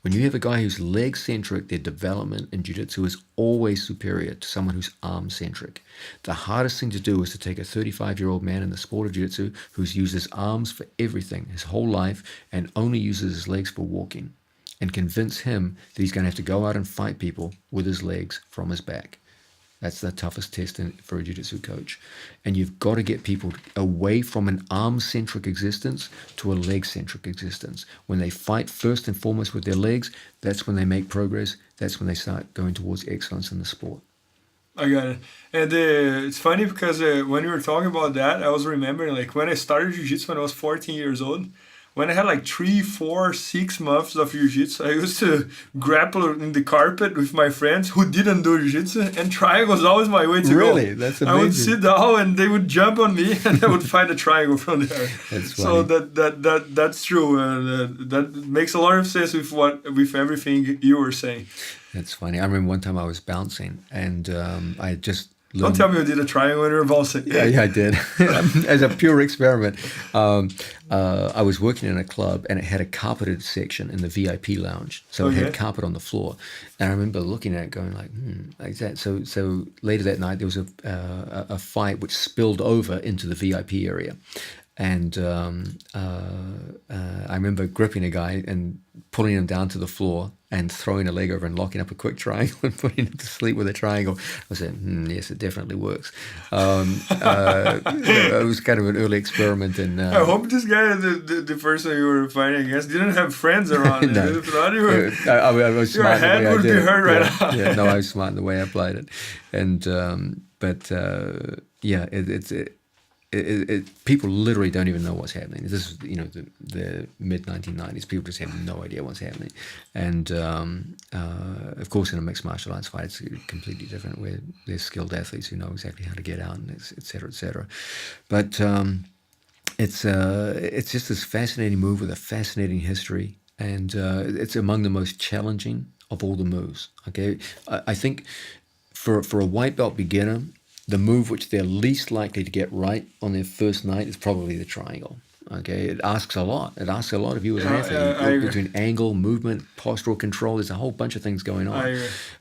[SPEAKER 2] When you have a guy who's leg-centric, their development in jiu-jitsu is always superior to someone who's arm-centric. The hardest thing to do is to take a 35-year-old man in the sport of jiu-jitsu who's used his arms for everything his whole life and only uses his legs for walking, and convince him that he's going to have to go out and fight people with his legs from his back. That's the toughest test for a jiu-jitsu coach. And you've got to get people away from an arm-centric existence to a leg-centric existence. When they fight first and foremost with their legs, that's when they make progress. That's when they start going towards excellence in the sport.
[SPEAKER 1] I got it. And it's funny because when you were talking about that, I was remembering like when I started jiu-jitsu when I was 14 years old. When I had like 3, 4, 6 months of jiu-jitsu, I used to grapple in the carpet with my friends who didn't do jiu-jitsu, and triangle was always my way to go.
[SPEAKER 2] Really? That's amazing.
[SPEAKER 1] I would sit down and they would jump on me and I would find a triangle from there.
[SPEAKER 2] That's
[SPEAKER 1] so
[SPEAKER 2] funny.
[SPEAKER 1] that's true. That makes a lot of sense with everything you were saying.
[SPEAKER 2] That's funny. I remember one time I was bouncing and I just
[SPEAKER 1] Don't tell me you did a triangle when you were bouncing.
[SPEAKER 2] Yeah, I did. As a pure experiment. I was working in a club and it had a carpeted section in the VIP lounge. So it had carpet on the floor. And I remember looking at it going like that. So later that night there was a fight which spilled over into the VIP area. And I remember gripping a guy and pulling him down to the floor and throwing a leg over and locking up a quick triangle and putting him to sleep with a triangle. I said, yes, it definitely works. It was kind of an early experiment. And
[SPEAKER 1] I hope this guy, the person you were fighting against, didn't have friends around.
[SPEAKER 2] No.
[SPEAKER 1] If not,
[SPEAKER 2] I was
[SPEAKER 1] your
[SPEAKER 2] smart
[SPEAKER 1] head
[SPEAKER 2] in the way
[SPEAKER 1] would
[SPEAKER 2] I
[SPEAKER 1] be
[SPEAKER 2] did it.
[SPEAKER 1] hurt right now.
[SPEAKER 2] Yeah, no, I was smart in the way I applied it. And people literally don't even know what's happening. This is, the mid 1990s. People just have no idea what's happening. And of course, in a mixed martial arts fight, it's completely different. Where there's skilled athletes who know exactly how to get out, and et cetera, et cetera. But it's just this fascinating move with a fascinating history, and it's among the most challenging of all the moves. Okay, I think for a white belt beginner, the move which they're least likely to get right on their first night is probably the triangle. Okay, it asks a lot. It asks a lot of you as an athlete. Between angle, movement, postural control, there's a whole bunch of things going on.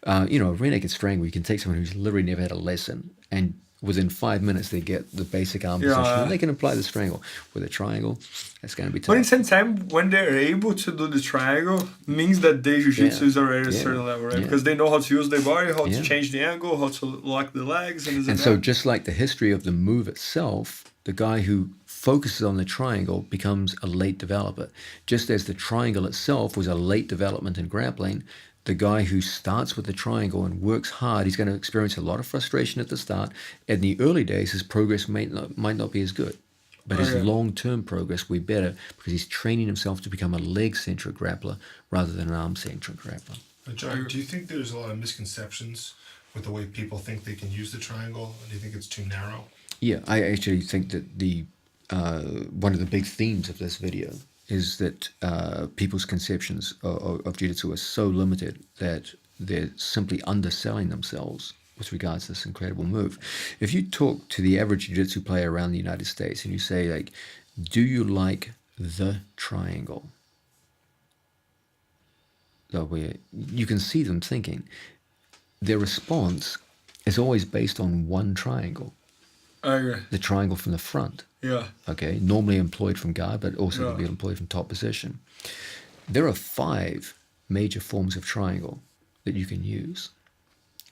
[SPEAKER 2] A rear naked strangle, you can take someone who's literally never had a lesson, and within 5 minutes they get the basic arm position, and they can apply the strangle. With a triangle, that's going to be tough.
[SPEAKER 1] But at the same time, when they're able to do the triangle, means that their jiu-jitsu is already at a certain level, right? Because they know how to use their body, how to change the angle, how to lock the legs, and
[SPEAKER 2] so just like the history of the move itself, the guy who focuses on the triangle becomes a late developer. Just as the triangle itself was a late development in grappling, the guy who starts with the triangle and works hard, he's going to experience a lot of frustration at the start. In the early days, his progress might not be as good. But his long-term progress will be better because he's training himself to become a leg-centric grappler rather than an arm-centric grappler.
[SPEAKER 3] John, do you think there's a lot of misconceptions with the way people think they can use the triangle? Do you think it's too narrow?
[SPEAKER 2] Yeah, I actually think that one of the big themes of this video is that people's conceptions of jiu-jitsu are so limited that they're simply underselling themselves with regards to this incredible move. If you talk to the average jiu-jitsu player around the United States and you say, like, do you like the triangle? You can see them thinking. Their response is always based on one triangle.
[SPEAKER 1] I agree.
[SPEAKER 2] The triangle from the front.
[SPEAKER 1] Yeah.
[SPEAKER 2] Okay, normally employed from guard, but also can be employed from top position. There are 5 major forms of triangle that you can use.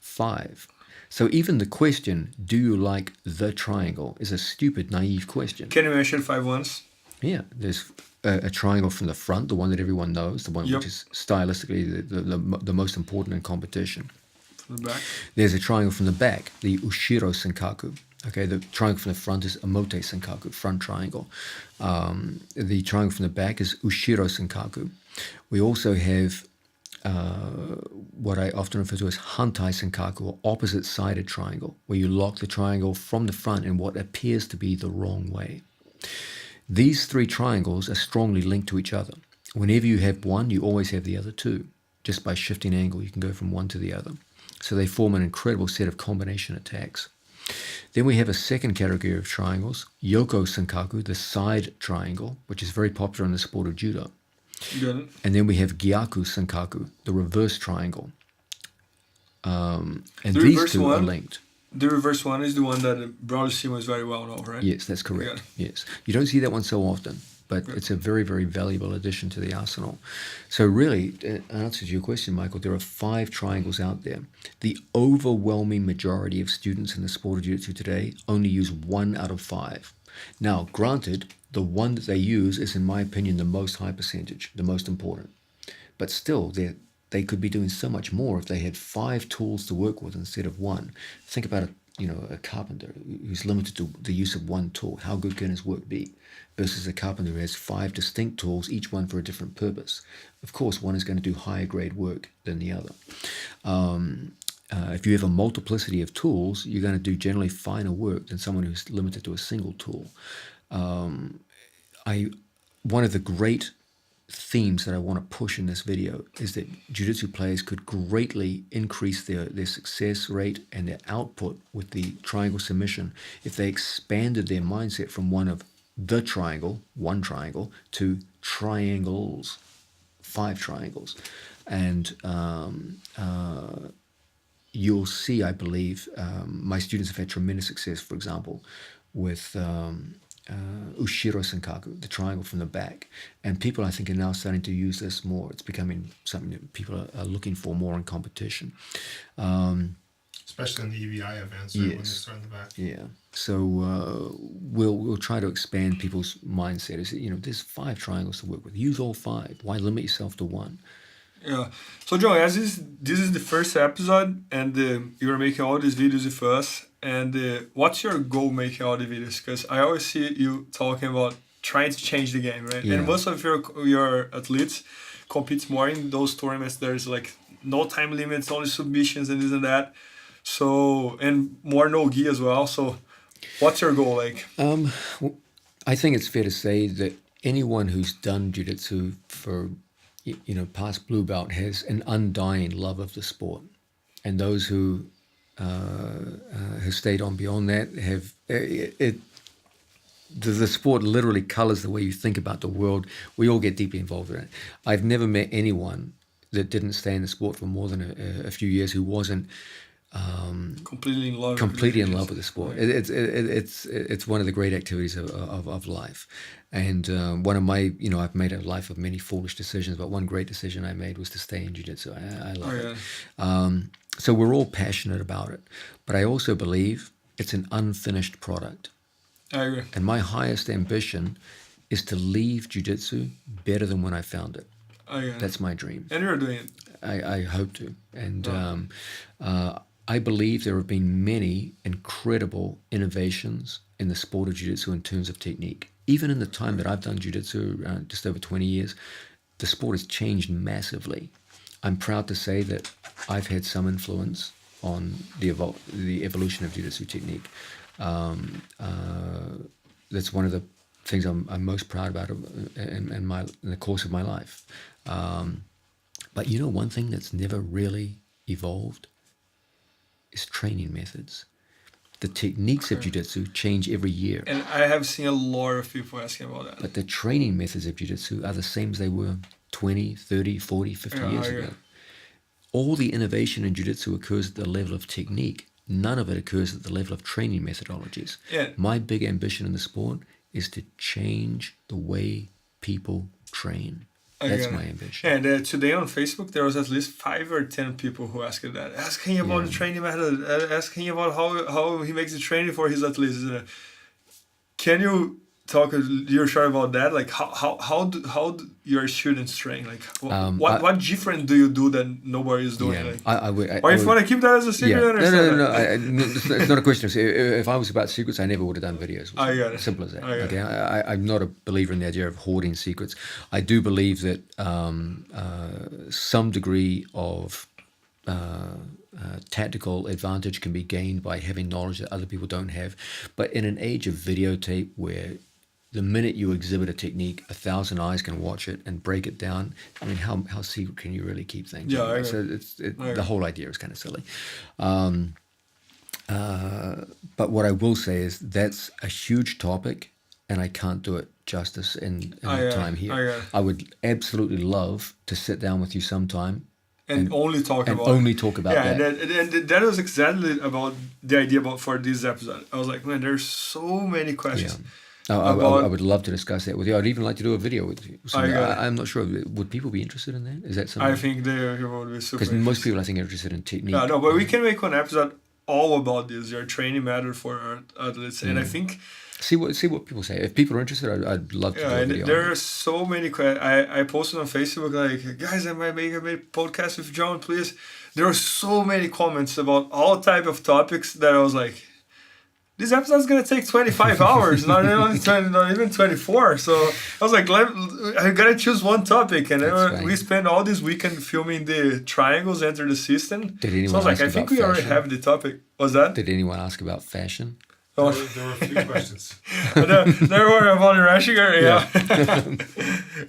[SPEAKER 2] 5. So even the question, do you like the triangle, is a stupid, naive question.
[SPEAKER 1] Can you mention 5 ones?
[SPEAKER 2] Yeah, there's a triangle from the front, the one that everyone knows, the one which is stylistically the most important in competition.
[SPEAKER 1] From the back?
[SPEAKER 2] There's a triangle from the back, the Ushiro Senkaku. Okay, the triangle from the front is Omote Senkaku, front triangle. The triangle from the back is Ushiro Senkaku. We also have what I often refer to as Hantai Senkaku, or opposite-sided triangle, where you lock the triangle from the front in what appears to be the wrong way. These three triangles are strongly linked to each other. Whenever you have one, you always have the other two. Just by shifting angle, you can go from one to the other. So they form an incredible set of combination attacks. Then we have a second category of triangles, Yoko Senkaku, the side triangle, which is very popular in the sport of judo.
[SPEAKER 4] Good.
[SPEAKER 2] And then we have Gyaku Senkaku, the reverse triangle. And
[SPEAKER 4] The
[SPEAKER 2] these
[SPEAKER 4] reverse
[SPEAKER 2] two are
[SPEAKER 4] one?
[SPEAKER 2] linked.
[SPEAKER 4] The reverse one is the one that Brothers is very well known, right?
[SPEAKER 2] Yes, that's correct. Yes. You don't see that one so often, but it's a very, very valuable addition to the arsenal. So really, in answer to your question, Michael, there are 5 triangles out there. The overwhelming majority of students in the sport of jiu-jitsu today only use 1 out of 5. Now, granted, the one that they use is, in my opinion, the most high percentage, the most important. But still, they could be doing so much more if they had 5 tools to work with instead of 1. Think about a carpenter who's limited to the use of 1 tool. How good can his work be? Versus a carpenter who has 5 distinct tools, each one for a different purpose. Of course, one is going to do higher grade work than the other. If you have a multiplicity of tools, you're going to do generally finer work than someone who's limited to a single tool. One of the great themes that I want to push in this video is that jiu-jitsu players could greatly increase their success rate and their output with the triangle submission if they expanded their mindset from one of the triangle, 1 triangle, to triangles, 5 triangles. And you'll see, I believe, my students have had tremendous success, for example, with Ushiro Senkaku, the triangle from the back. And people, I think, are now starting to use this more. It's becoming something that people are looking for more in competition.
[SPEAKER 3] Especially in the EVI events, right, when they start in the back.
[SPEAKER 2] Yeah. So we'll try to expand people's mindset. Is there's 5 triangles to work with. Use all 5. Why limit yourself to 1?
[SPEAKER 4] Yeah. So John, as this is the first episode, and you're making all these videos with us. And what's your goal making all the videos? Because I always see you talking about trying to change the game, right?
[SPEAKER 2] Yeah.
[SPEAKER 4] And most of your athletes competes more in those tournaments. There's like no time limits, only submissions and this and that. So, and more no-gi as well. So what's your goal like?
[SPEAKER 2] I think it's fair to say that anyone who's done jiu-jitsu for past blue belt has an undying love of the sport, and those who have stayed on beyond that have the sport literally colors the way you think about the world. We all get deeply involved in it. I've never met anyone that didn't stay in the sport for more than a few years who wasn't
[SPEAKER 4] completely in love
[SPEAKER 2] with the sport. It's one of the great activities of life. And one of my, I've made a life of many foolish decisions, but one great decision I made was to stay in jiu-jitsu. I love it. So we're all passionate about it. But I also believe it's an unfinished product.
[SPEAKER 4] I agree.
[SPEAKER 2] And my highest ambition is to leave jiu-jitsu better than when I found it. That's my dream.
[SPEAKER 4] And you're doing it.
[SPEAKER 2] I hope to. And I believe there have been many incredible innovations in the sport of jiu-jitsu in terms of technique. Even in the time that I've done jiu-jitsu, just over 20 years, the sport has changed massively. I'm proud to say that I've had some influence on the evolution of jiu-jitsu technique. That's one of the things I'm most proud about in the course of my life. But one thing that's never really evolved is training methods. The techniques of jiu-jitsu change every year.
[SPEAKER 4] And I have seen a lot of people asking about that.
[SPEAKER 2] But the training methods of jiu-jitsu are the same as they were 20, 30, 40, 50 years ago. All the innovation in jiu-jitsu occurs at the level of technique. None of it occurs at the level of training methodologies.
[SPEAKER 4] Yeah.
[SPEAKER 2] My big ambition in the sport is to change the way people train. That's my ambition.
[SPEAKER 4] And today on Facebook, there was at least 5 or 10 people who asked that. Asking about the training method, asking about how he makes the training for his athletes. Can you talk you're sure about that? Like how do your students train? Like what different do you do that nobody is doing?
[SPEAKER 2] Yeah,
[SPEAKER 4] like, or if you want to keep that as a secret,
[SPEAKER 2] yeah.
[SPEAKER 4] I understand
[SPEAKER 2] No.
[SPEAKER 4] that.
[SPEAKER 2] It's not a question. If I was about secrets, I never would have done videos.
[SPEAKER 4] I got it.
[SPEAKER 2] Simple as that.
[SPEAKER 4] I got
[SPEAKER 2] Okay, I'm not a believer in the idea of hoarding secrets. I do believe that some degree of tactical advantage can be gained by having knowledge that other people don't have. But in an age of videotape where the minute you exhibit a technique, 1,000 eyes can watch it and break it down. I mean, how secret can you really keep things?
[SPEAKER 4] Yeah,
[SPEAKER 2] anyway? So the whole idea is kind of silly. But what I will say is that's a huge topic, and I can't do it justice in the time here. I would absolutely love to sit down with you sometime
[SPEAKER 4] and only talk about
[SPEAKER 2] that.
[SPEAKER 4] And that was exactly about the idea for this episode. I was like, man, there's so many questions.
[SPEAKER 2] Yeah. I would love to discuss that with you. I'd even like to do a video with you. I'm not sure. Would people be interested in that? Is that something?
[SPEAKER 4] I think they would be super.
[SPEAKER 2] Because most people, I think, are interested in technique.
[SPEAKER 4] No, but we can make one episode all about this. Your training matter for our athletes, and I think.
[SPEAKER 2] See what people say. If people are interested, I'd love to do a video.
[SPEAKER 4] There are so many questions. I posted on Facebook like, guys, I might make a podcast with John, please. There are so many comments about all type of topics that I was like, this episode is going to take 25 hours, not even 24. So I was like, I got to choose one topic. And then we spent all this weekend filming the triangles enter the system.
[SPEAKER 2] Did anyone
[SPEAKER 4] so I was like, I think we already have the topic. Was that?
[SPEAKER 2] Did anyone ask about fashion?
[SPEAKER 3] There were a few questions.
[SPEAKER 4] there were about Rashiger,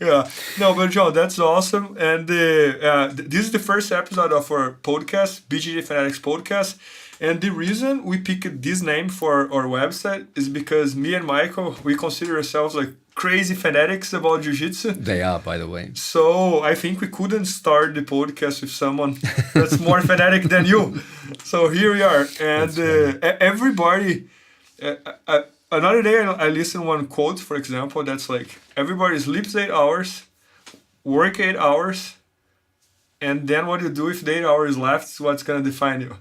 [SPEAKER 4] yeah. No, but John, that's awesome. And this is the first episode of our podcast, BJJ Fanatics podcast. And the reason we picked this name for our website is because me and Michael, we consider ourselves like crazy fanatics about jiu-jitsu.
[SPEAKER 2] They are, by the way.
[SPEAKER 4] So I think we couldn't start the podcast with someone that's more fanatic than you. So here we are. And everybody... another day I listened one quote, for example, that's like, everybody sleeps 8 hours, work 8 hours, and then what you do with the 8 hours left is what's going to define you.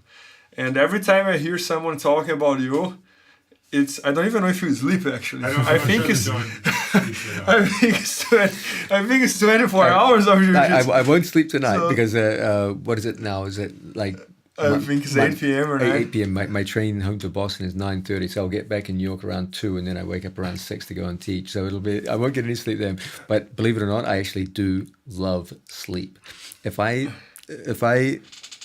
[SPEAKER 4] And every time I hear someone talking about you, I don't even know if you sleep actually. I think it's 24 hours of your
[SPEAKER 2] I won't sleep tonight because what is it now? Is it like...
[SPEAKER 4] I think it's 8 p.m. or 9.
[SPEAKER 2] 8 p.m. My train home to Boston is 9:30, so I'll get back in New York around 2, and then I wake up around 6 to go and teach. So I won't get any sleep then. But believe it or not, I actually do love sleep. If I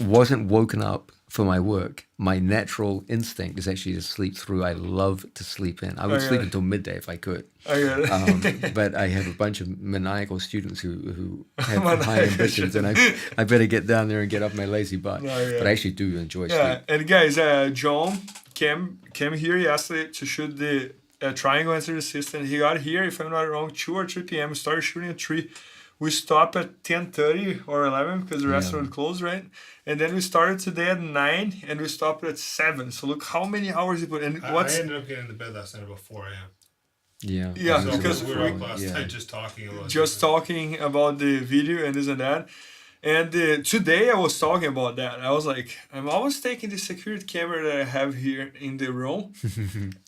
[SPEAKER 2] wasn't woken up for my work, my natural instinct is actually to sleep through. I love to sleep in. I would sleep until midday if I could. But I have a bunch of maniacal students who have high ambitions, and I better get down there and get off my lazy butt. But I actually do enjoy sleep.
[SPEAKER 4] And guys, John came here yesterday to shoot the triangle answer assistant. He got here, if I'm not wrong, 2 or 3 p.m. We started shooting at 3. We stopped at 10:30 or 11 because the restaurant closed, right? And then we started today at 9 and we stopped at 7. So look how many hours he put in.
[SPEAKER 3] I ended up getting to bed last night about 4 a.m.
[SPEAKER 4] Yeah,
[SPEAKER 3] so
[SPEAKER 4] because
[SPEAKER 3] we were up last night just
[SPEAKER 4] talking about the video and this and that. And today I was talking about that. I was like, I'm always taking the security camera that I have here in the room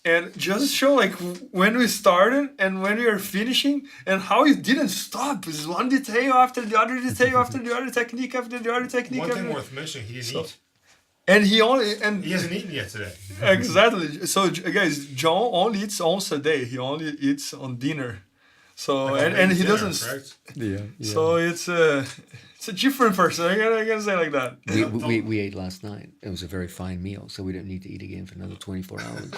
[SPEAKER 4] and just show like when we started and when we are finishing and how it didn't stop. It's one detail after the other detail after the other technique after the other technique.
[SPEAKER 3] One thing worth mentioning, he didn't eat.
[SPEAKER 4] And he
[SPEAKER 3] hasn't eaten yet today.
[SPEAKER 4] Exactly. So guys, John only eats once a day. He only eats on dinner. So and he doesn't.
[SPEAKER 2] Yeah.
[SPEAKER 4] So it's a different person. I gotta say like that.
[SPEAKER 2] We ate last night. It was a very fine meal, so we don't need to eat again for another 24 hours.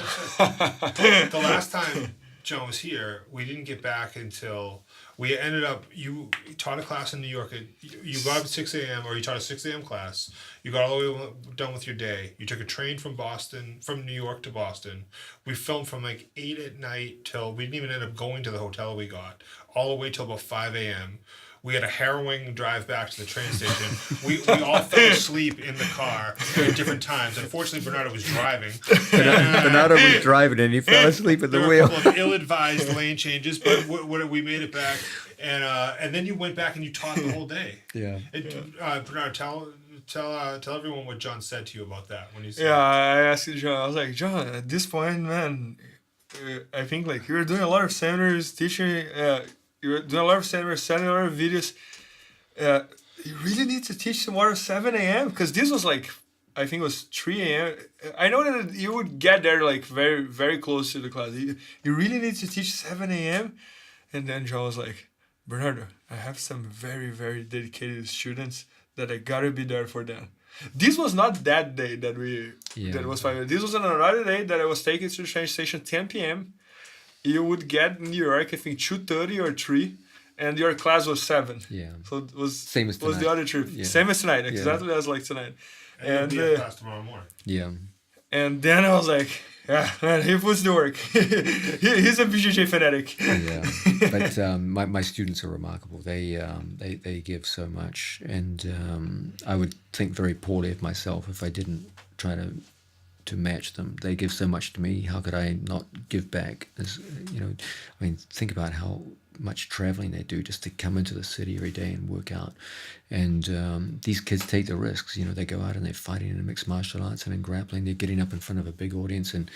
[SPEAKER 3] The last time John was here, we didn't get back until we ended up. You taught a class in New York. You got up at 6 a.m. or you taught a 6 a.m. class. You got all the way done with your day. You took a train from New York to Boston. We filmed from like 8 at night till we didn't even end up going to the hotel we got, all the way till about 5 a.m. We had a harrowing drive back to the train station. We all fell asleep in the car at different times. Unfortunately, Bernardo was driving.
[SPEAKER 2] Bernardo was driving and he fell asleep at the wheel.
[SPEAKER 3] There were a couple of ill-advised lane changes, but we made it back. And then you went back and you taught the whole day.
[SPEAKER 2] Yeah.
[SPEAKER 3] Bernardo, tell everyone what John said to you about that when you said.
[SPEAKER 4] Yeah, I asked John. I was like, John, at this point, man, I think like you're doing a lot of seminars, teaching. You're doing a lot of seminars, sending a lot of videos. You really need to teach tomorrow 7 a.m. because this was like, I think it was 3 a.m. I know that you would get there like very, very close to the class. You really need to teach 7 a.m. And then John was like, Bernardo, I have some very, very dedicated students that I gotta be there for them. This was not that day that was 5 a.m. This was on another day that I was taken to the train station 10 p.m. You would get in New York, I think 2:30 or 3, and your class was 7.
[SPEAKER 2] Yeah.
[SPEAKER 4] So it was
[SPEAKER 2] Same as tonight.
[SPEAKER 4] was the other trip.
[SPEAKER 2] Yeah.
[SPEAKER 4] Same as tonight, exactly as like tonight.
[SPEAKER 3] And you'll be at class tomorrow morning.
[SPEAKER 2] Yeah.
[SPEAKER 4] And then I was like, yeah, man, he puts the work. He's a BJJ fanatic.
[SPEAKER 2] Yeah, but my students are remarkable. They give so much, and I would think very poorly of myself if I didn't try to match them. They give so much to me. How could I not give back? I mean, think about how much traveling they do just to come into the city every day and work out. And these kids take the risks. They go out and they're fighting in mixed martial arts and in grappling. They're getting up in front of a big audience and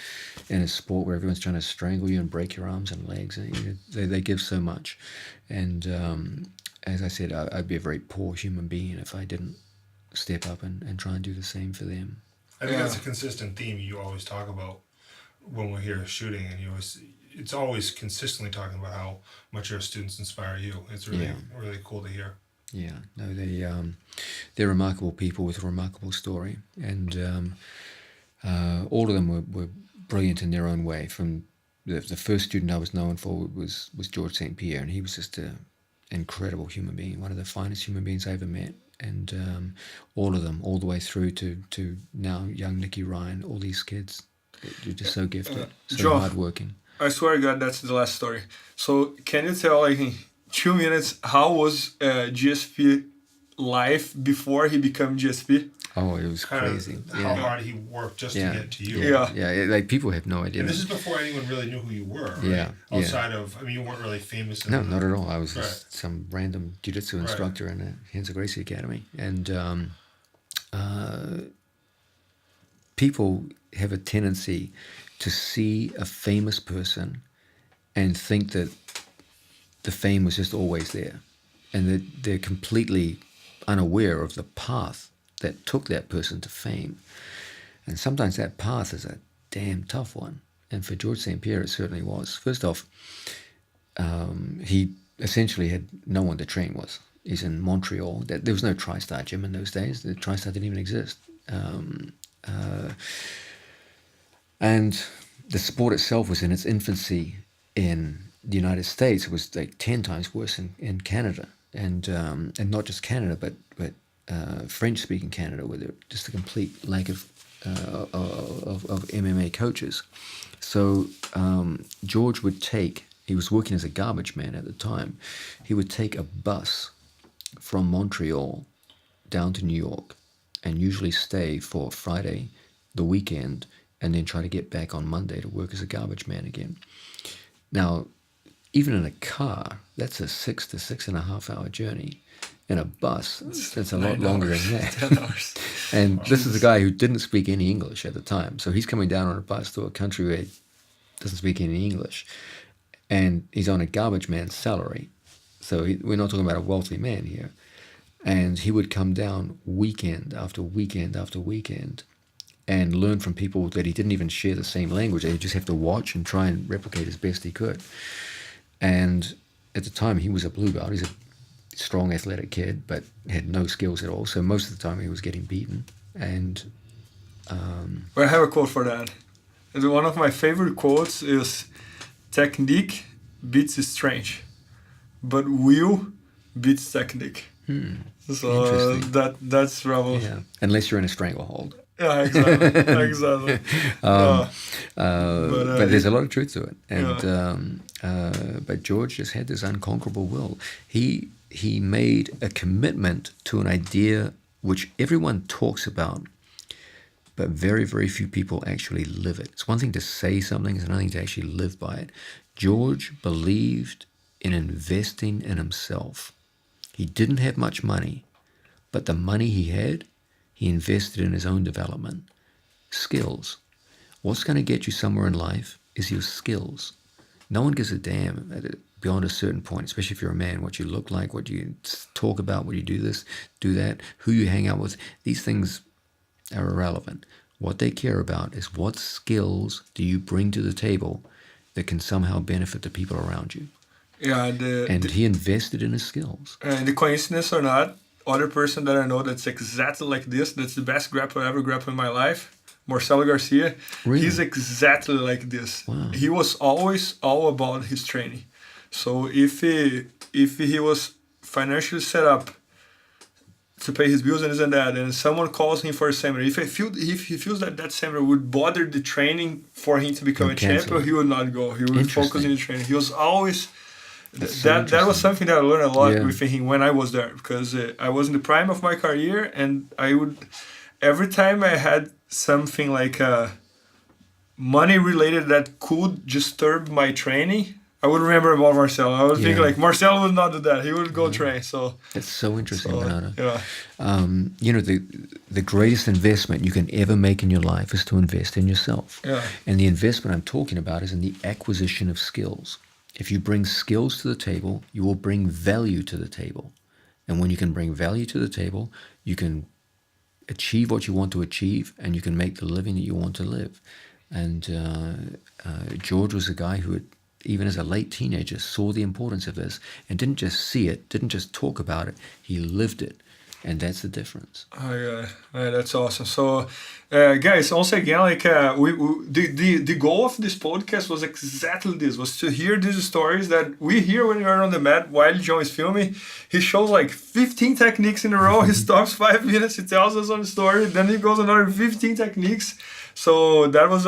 [SPEAKER 2] in a sport where everyone's trying to strangle you and break your arms and legs. And, they give so much. And as I said, I'd be a very poor human being if I didn't step up and try and do the same for them.
[SPEAKER 3] I think that's a consistent theme you always talk about when we're here shooting, and it's always consistently talking about how much your students inspire you. It's really cool to hear.
[SPEAKER 2] Yeah, no, they're remarkable people with a remarkable story, and all of them were brilliant in their own way. From the first student I was known for was George St. Pierre, and he was just an incredible human being, one of the finest human beings I ever met. And all of them, all the way through to now young Nicky Ryan, all these kids, they're just so gifted, so
[SPEAKER 4] Joe,
[SPEAKER 2] hardworking.
[SPEAKER 4] I swear to God, that's the last story. So can you tell, like, in 2 minutes, how was GSP life before he became GSP?
[SPEAKER 2] Oh, it was crazy.
[SPEAKER 3] How hard he worked just to get to you.
[SPEAKER 2] Yeah. Like people have no idea.
[SPEAKER 3] And this is before anyone really knew who you were, right?
[SPEAKER 2] Yeah.
[SPEAKER 3] Outside of, I mean, you weren't really famous.
[SPEAKER 2] No, not at all. I was just some random jiu-jitsu instructor in the Hands of Gracie Academy. And people have a tendency to see a famous person and think that the fame was just always there, and that they're completely unaware of the path that took that person to fame. And sometimes that path is a damn tough one. And for George St. Pierre, it certainly was. First off, he essentially had no one to train with. He's in Montreal. There was no TriStar gym in those days. The TriStar didn't even exist. And the sport itself was in its infancy in the United States. It was like 10 times worse in Canada. And not just Canada, but French-speaking Canada, with just a complete lack of MMA coaches. So George he was working as a garbage man at the time. He would take a bus from Montreal down to New York and usually stay for Friday, the weekend, and then try to get back on Monday to work as a garbage man again. Now, even in a car, that's a 6 to 6.5 hour journey. In a bus, that's a lot longer than that.
[SPEAKER 4] 10 hours.
[SPEAKER 2] And this is a guy who didn't speak any English at the time. So he's coming down on a bus to a country where he doesn't speak any English. And he's on a garbage man's salary. So we're not talking about a wealthy man here. And he would come down weekend after weekend after weekend and learn from people that he didn't even share the same language. He'd just have to watch and try and replicate as best he could. And at the time, he was a blue belt. He's a strong, athletic kid, but had no skills at all. So most of the time, he was getting beaten. And
[SPEAKER 4] Well, I have a quote for that. And one of my favorite quotes is, "Technique beats strength, but will beats technique." So that's trouble.
[SPEAKER 2] yeah, unless you're in a stranglehold.
[SPEAKER 4] Yeah, exactly.
[SPEAKER 2] But there's a lot of truth to it. And but George just had this unconquerable will. He made a commitment to an idea which everyone talks about, but very, very few people actually live it. It's one thing to say something, it's another thing to actually live by it. George believed in investing in himself. He didn't have much money, but the money he had, he invested in his own development. Skills. What's going to get you somewhere in life is your skills. No one gives a damn beyond a certain point, especially if you're a man, what you look like, what you talk about, what you do this, do that, who you hang out with. These things are irrelevant. What they care about is what skills do you bring to the table that can somehow benefit the people around you.
[SPEAKER 4] Yeah,
[SPEAKER 2] and he invested in his skills.
[SPEAKER 4] And the coincidence or not, other person that I know that's exactly like this, that's the best grappler I ever grappled in my life, Marcelo Garcia.
[SPEAKER 2] Really?
[SPEAKER 4] He's exactly like this.
[SPEAKER 2] Wow.
[SPEAKER 4] He was always all about his training. So if he was financially set up to pay his bills and this and that, and someone calls him for a seminar, if he feels that seminar would bother the training for him to become a champion, he would not go. He would focus on the training. He was always... That was something that I learned a lot with him when I was there, because I was in the prime of my career, and I would, every time I had something like money related that could disturb my training, I would remember about Marcelo. I would think like, Marcelo would not do that. He would go train. So
[SPEAKER 2] that's so interesting, Bernardo.
[SPEAKER 4] Yeah.
[SPEAKER 2] The greatest investment you can ever make in your life is to invest in yourself.
[SPEAKER 4] Yeah.
[SPEAKER 2] And the investment I'm talking about is in the acquisition of skills. If you bring skills to the table, you will bring value to the table. And when you can bring value to the table, you can achieve what you want to achieve, and you can make the living that you want to live. And George was a guy who had, even as a late teenager, saw the importance of this and didn't just see it, didn't just talk about it, he lived it. And that's the difference.
[SPEAKER 4] That's awesome. So, guys, once again, like the goal of this podcast was exactly this: was to hear these stories that we hear when we are on the mat while John is filming. He shows like 15 techniques in a row. He stops 5 minutes. He tells us on the story. Then he goes another 15 techniques. So that was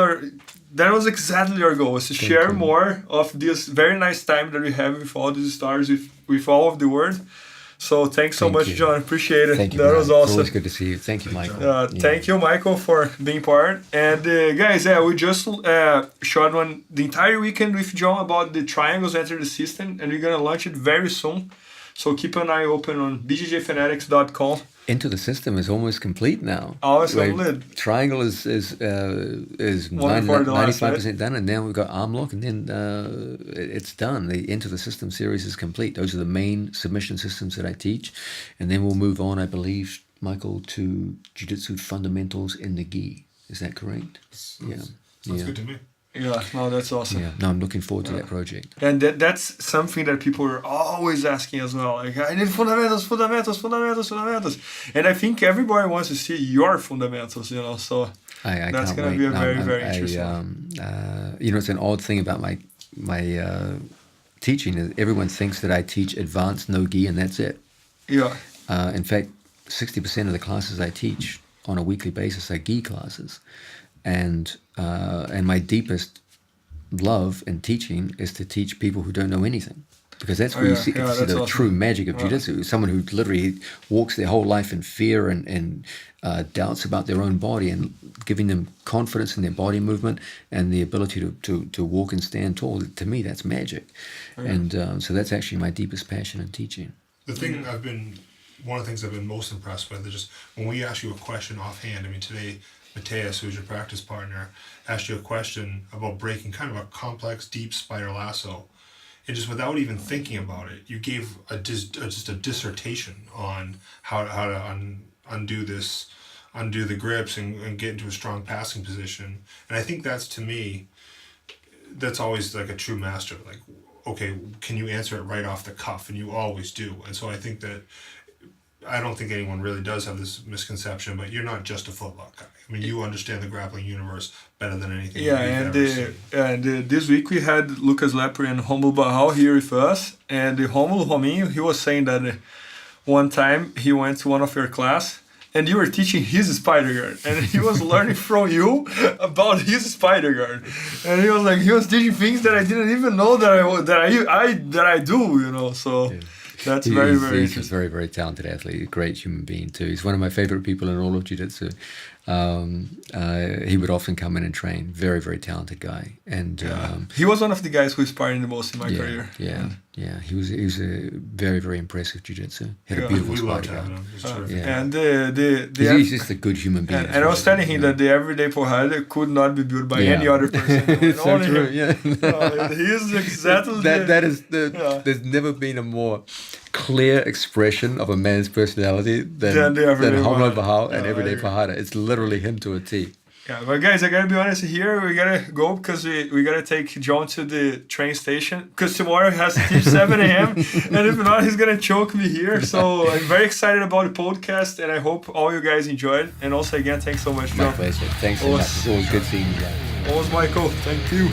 [SPEAKER 4] exactly our goal: was to share more of this very nice time that we have with all these stars, with all of the world. So thanks so much, John. Appreciate it.
[SPEAKER 2] Thank you.
[SPEAKER 4] That was awesome.
[SPEAKER 2] It's always good to see you. Thank you, Michael.
[SPEAKER 4] Thank you, Michael, for being part. And guys, we just shot the entire weekend with John about the triangles enter the system, and we're gonna launch it very soon. So keep an eye open on bjjfanatics.com.
[SPEAKER 2] Into the System is almost complete now.
[SPEAKER 4] Almost complete.
[SPEAKER 2] Triangle is 95% done, and now we've got arm lock, and then it's done. The Into the System series is complete. Those are the main submission systems that I teach, and then we'll move on, I believe, Michael, to Jiu-Jitsu fundamentals in the gi. Is that correct?
[SPEAKER 3] Sounds good to me.
[SPEAKER 4] Yeah, no, that's awesome.
[SPEAKER 2] Yeah, no, I'm looking forward to that project.
[SPEAKER 4] And that's something that people are always asking as well. Like, I need fundamentals. And I think everybody wants to see your fundamentals, So that's going to be a very, very interesting.
[SPEAKER 2] It's an odd thing about my teaching. Is everyone thinks that I teach advanced no gi, and that's it.
[SPEAKER 4] Yeah.
[SPEAKER 2] In fact, 60% of the classes I teach on a weekly basis are gi classes. And my deepest love in teaching is to teach people who don't know anything, because that's where you see the awesome. True magic of jiu-jitsu. Someone who literally walks their whole life in fear and doubts about their own body, and giving them confidence in their body movement and the ability to walk and stand tall. To me, that's magic. And so that's actually my deepest passion in teaching.
[SPEAKER 3] One of the things I've been most impressed with is just when we ask you a question offhand. I mean, today, Mateus, who's your practice partner, asked you a question about breaking kind of a complex, deep spider lasso. And just without even thinking about it, you gave just a dissertation on how to undo the grips and get into a strong passing position. And I think that's, to me, that's always like a true master. Like, okay, can you answer it right off the cuff? And you always do. And so I think that, I don't think anyone really does have this misconception, but you're not just a footlock guy. I mean, you understand the grappling universe better than anything.
[SPEAKER 4] Yeah, and this week we had Lucas Lepre and Romulo Barral here with us, and Romulo Rominho, he was saying that one time he went to one of your class, and you were teaching his spider guard, and he was learning from you about his spider guard, and he was teaching things that I didn't even know that I do, So. Yeah. That's very, very
[SPEAKER 2] He's a very, very talented athlete, a great human being too. He's one of my favorite people in all of jiu-jitsu. he would often come in and train. Very, very talented guy. And
[SPEAKER 4] he was one of the guys who inspired me the most in my
[SPEAKER 2] yeah,
[SPEAKER 4] career.
[SPEAKER 2] yeah. He was a very, very impressive jiu-jitsu. Had a beautiful
[SPEAKER 3] We loved
[SPEAKER 2] spot.
[SPEAKER 3] having him. He's terrific.
[SPEAKER 2] Yeah.
[SPEAKER 4] And
[SPEAKER 2] He's just a good human being.
[SPEAKER 4] and I was telling him that the everyday Porrada could not be built by any other person.
[SPEAKER 2] It's so
[SPEAKER 4] Only
[SPEAKER 2] true.
[SPEAKER 4] him.
[SPEAKER 2] Yeah.
[SPEAKER 4] He is exactly
[SPEAKER 2] that is there's never been a more clear expression of a man's personality than
[SPEAKER 4] the everyday
[SPEAKER 2] Homro
[SPEAKER 4] Porrada.
[SPEAKER 2] Bahal and
[SPEAKER 4] Yeah,
[SPEAKER 2] Everyday
[SPEAKER 4] I agree.
[SPEAKER 2] Porrada. It's literally him to a T.
[SPEAKER 4] Yeah, but guys, I gotta be honest here. We gotta go because we gotta take John to the train station because tomorrow he has to teach 7 a.m. and if not, he's gonna choke me here. So I'm very excited about the podcast, and I hope all you guys enjoyed. And also, again, thanks so much,
[SPEAKER 2] My
[SPEAKER 4] John.
[SPEAKER 2] pleasure. Thanks so much. It's always good seeing you guys.
[SPEAKER 4] Always, Michael. Thank you.